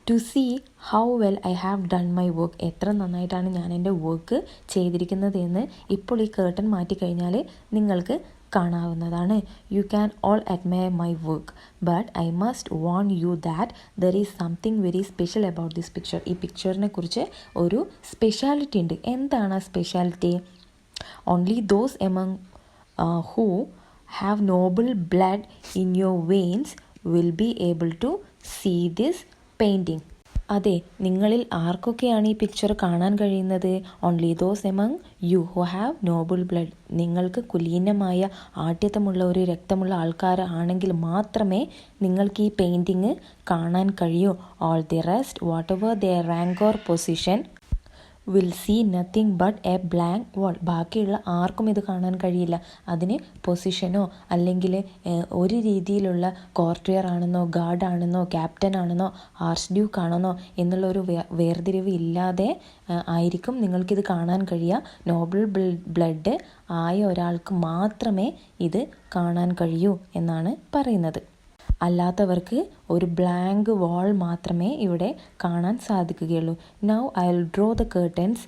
To see how well I have done my work. എത്ര നന്നായിട്ടാണ് ഞാൻ എൻ്റെ വർക്ക് ചെയ്തിരിക്കുന്നത് എന്ന് ഇപ്പോൾ ഈ കേർട്ടൻ മാറ്റിക്കഴിഞ്ഞാൽ നിങ്ങൾക്ക് കാണാവുന്നതാണ്. You can all admire my work but I must warn you that there is something very special about this picture. ഈ പിക്ചറിനെ കുറിച്ച് ഒരു സ്പെഷ്യാലിറ്റി ഉണ്ട്. എന്താണ് ആ speciality? Only those among who have noble blood in your veins will be able to see this painting. അതെ, നിങ്ങളിൽ ആർക്കൊക്കെയാണ് ഈ പിക്ചർ കാണാൻ കഴിയുന്നത്? Only those among you who have noble blood. നിങ്ങൾക്ക് കുലീനമായ ആഢ്യത്വമുള്ള ഒരു രക്തമുള്ള ആൾക്കാർ ആണെങ്കിൽ മാത്രമേ നിങ്ങൾക്ക് ഈ പെയിൻറ്റിങ് കാണാൻ കഴിയൂ. All the rest whatever their rank or position will see nothing but a blank wall. ബാക്കിയുള്ള ആർക്കും ഇത് കാണാൻ കഴിയില്ല. അതിന് പൊസിഷനോ അല്ലെങ്കിൽ ഒരു രീതിയിലുള്ള കോർട്ടിയർ ആണെന്നോ ഗാർഡാണെന്നോ ക്യാപ്റ്റൻ ആണെന്നോ ആർച്ച് ഡ്യൂക്ക് ആണെന്നോ എന്നുള്ളൊരു വേർതിരിവ് ഇല്ലാതെ ആയിരിക്കും നിങ്ങൾക്കിത് കാണാൻ കഴിയുക. നോബിൾ ബ്ലഡ് ആയ ഒരാൾക്ക് മാത്രമേ ഇത് കാണാൻ കഴിയൂ എന്നാണ് പറയുന്നത്. അല്ലാത്തവർക്ക് ഒരു ബ്ലാങ്ക് വാൾ മാത്രമേ ഇവിടെ കാണാൻ സാധിക്കുകയുള്ളൂ. Now I will draw the curtains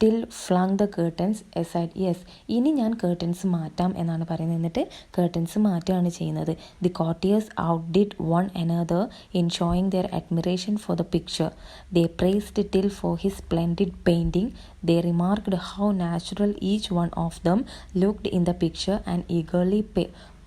till flung the curtains aside. Yes, ഇനി ഞാൻ കേർട്ടൻസ് മാറ്റാം എന്നാണ് പറയുന്നത്. എന്നിട്ട് കേർട്ടൻസ് മാറ്റുകയാണ് ചെയ്യുന്നത്. The courtiers outdid one another in showing their admiration for the picture. They praised Till for his splendid painting. They remarked how natural each one of them looked in the picture and eagerly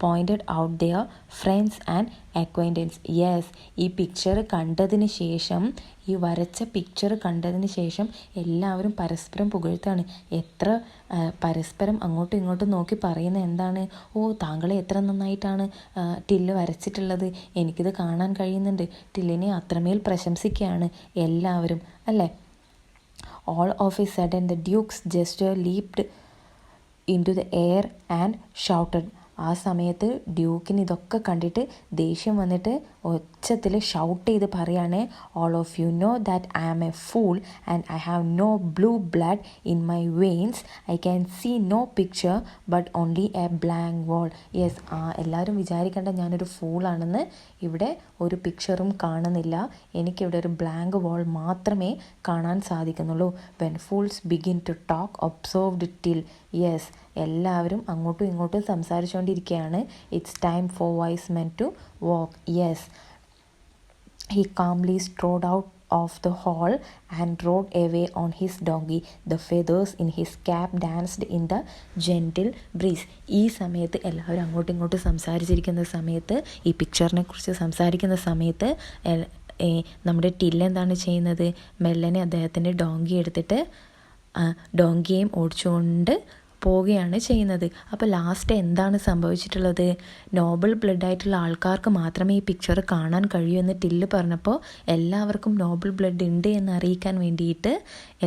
pointed out their friends and acquaintance. Yes, ഈ picture കണ്ടതിന് ശേഷം, ഈ വരച്ച picture കണ്ടതിന് ശേഷം എല്ലാവരും പരസ്പരം പുകഴ്ത്താണ്. എത്ര പരസ്പരം അങ്ങോട്ടും ഇങ്ങോട്ടും നോക്കി പറയുന്ന എന്താണ്? ഓ, താങ്കളെ എത്ര നന്നായിട്ടാണ് ടില്ല് വരച്ചിട്ടുള്ളത്, എനിക്കിത് കാണാൻ കഴിയുന്നുണ്ട്. ടില്ലിനെ അത്രമേൽ പ്രശംസിക്കുകയാണ് എല്ലാവരും, അല്ലേ? All of a sudden the Duke's gesture leaped into the air and shouted. ആ സമയത്ത് ഡ്യൂക്കിന് ഇതൊക്കെ കണ്ടിട്ട് ദേഷ്യം വന്നിട്ട് ഒച്ചത്തിൽ ഷൗട്ട് ചെയ്ത് പറയാണ്, all of you know that I am a fool and I have no blue blood in my veins. I can see no picture but only a blank wall. Yes, എല്ലാവരും വിചാരിക്കേണ്ട ഞാനൊരു ഫൂളാണെന്ന്. ഇവിടെ ഒരു പിക്ചറും കാണുന്നില്ല, എനിക്കിവിടെ ഒരു ബ്ലാങ്ക് വാൾ മാത്രമേ കാണാൻ സാധിക്കുന്നുള്ളൂ. When fools begin to talk observed Till. Yes, എല്ലാവരും അങ്ങോട്ടും ഇങ്ങോട്ടും സംസാരിച്ചുകൊണ്ടിരിക്കുകയാണ്. It's time for wise men to walk. Yes, he calmly strode out of the hall and rode away on his donkey. The feathers in his cap danced in the gentle breeze. ഈ സമയത്ത് എല്ലാവരും അങ്ങോട്ടും ഇങ്ങോട്ടും സംസാരിച്ചിരിക്കുന്ന സമയത്ത്, ഈ പിക്ചറിനെ കുറിച്ച് സംസാരിക്കുന്ന സമയത്ത് നമ്മുടെ ടിൽ എന്താണ് ചെയ്യുന്നത്? മെല്ലനെ അദ്ദേഹത്തിൻ്റെ ഡോങ്കി എടുത്തിട്ട് ഡോങ്കിയെയും ഓടിച്ചുകൊണ്ട് പോവുകയാണ് ചെയ്യുന്നത്. അപ്പോൾ ലാസ്റ്റ് എന്താണ് സംഭവിച്ചിട്ടുള്ളത്? നോബിൾ ബ്ലഡായിട്ടുള്ള ആൾക്കാർക്ക് മാത്രമേ ഈ പിക്ചർ കാണാൻ കഴിയൂ എന്ന് ടില്ല് പറഞ്ഞപ്പോൾ എല്ലാവർക്കും നോബിൾ ബ്ലഡ് ഉണ്ട് എന്ന് അറിയിക്കാൻ വേണ്ടിയിട്ട്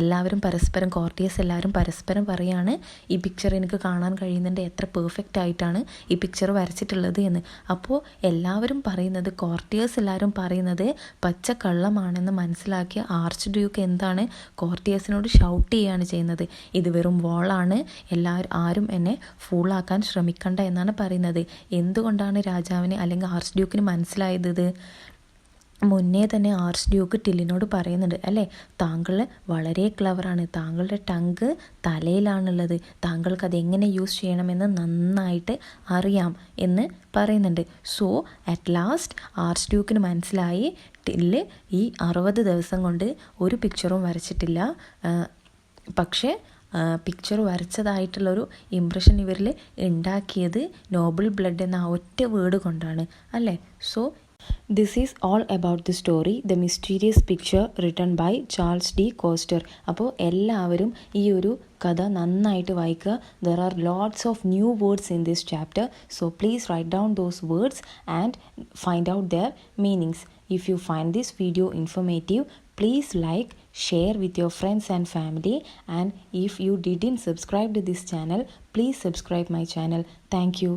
എല്ലാവരും പരസ്പരം, കോർട്ടിയേഴ്സ് എല്ലാവരും പരസ്പരം പറയാണ്, ഈ പിക്ചർ എനിക്ക് കാണാൻ കഴിയുന്നുണ്ട്, എത്ര പെർഫെക്റ്റ് ആയിട്ടാണ് ഈ പിക്ചർ വരച്ചിട്ടുള്ളത് എന്ന്. അപ്പോൾ എല്ലാവരും പറയുന്നത്, കോർട്ടിയേഴ്സ് എല്ലാവരും പറയുന്നത് പച്ചക്കള്ളമാണെന്ന് മനസ്സിലാക്കിയ ആർച്ച് ഡ്യൂക്ക് എന്താണ് കോർട്ടിയേഴ്സിനോട് ഷൗട്ട് ചെയ്യുകയാണ് ചെയ്യുന്നത്, ഇത് വെറും വാളാണ്, ആരും എന്നെ ഫൂളാക്കാൻ ശ്രമിക്കണ്ട എന്നാണ് പറയുന്നത്. എന്തുകൊണ്ടാണ് രാജാവിന് അല്ലെങ്കിൽ ആർച്ച് ഡ്യൂക്കിന് മനസ്സിലായത്? മുന്നേ തന്നെ ആർച്ച് ഡ്യൂക്ക് ടില്ലിനോട് പറയുന്നുണ്ട് അല്ലേ, താങ്കൾ വളരെ ക്ലവറാണ്, താങ്കളുടെ ടങ്ക് തലയിലാണുള്ളത്, താങ്കൾക്ക് അതെങ്ങനെ യൂസ് ചെയ്യണമെന്ന് നന്നായിട്ട് അറിയാം എന്ന് പറയുന്നുണ്ട്. സോ അറ്റ് ലാസ്റ്റ് ആർച്ച് ഡ്യൂക്കിന് മനസ്സിലായി ടില്ല് ഈ 60 ദിവസം കൊണ്ട് ഒരു പിക്ചറും വരച്ചിട്ടില്ല, പക്ഷേ പിക്ചർ വരച്ചതായിട്ടുള്ളൊരു ഇംപ്രഷൻ ഇവരിൽ ഉണ്ടാക്കിയത് നോബിൾ ബ്ലഡ് എന്ന ആ ഒറ്റ വേർഡ് കൊണ്ടാണ് അല്ലേ. So this is all about the story, The Mysterious Picture, written by Charles D. Coster. അപ്പോൾ എല്ലാവരും ഈ ഒരു കഥ നന്നായിട്ട് വായിക്കുക. There are lots of new words in this chapter, so please write down those words and find out their meanings. If you find this video informative, please like, share with your friends and family, and if you didn't subscribe to this channel, please subscribe my channel. Thank you.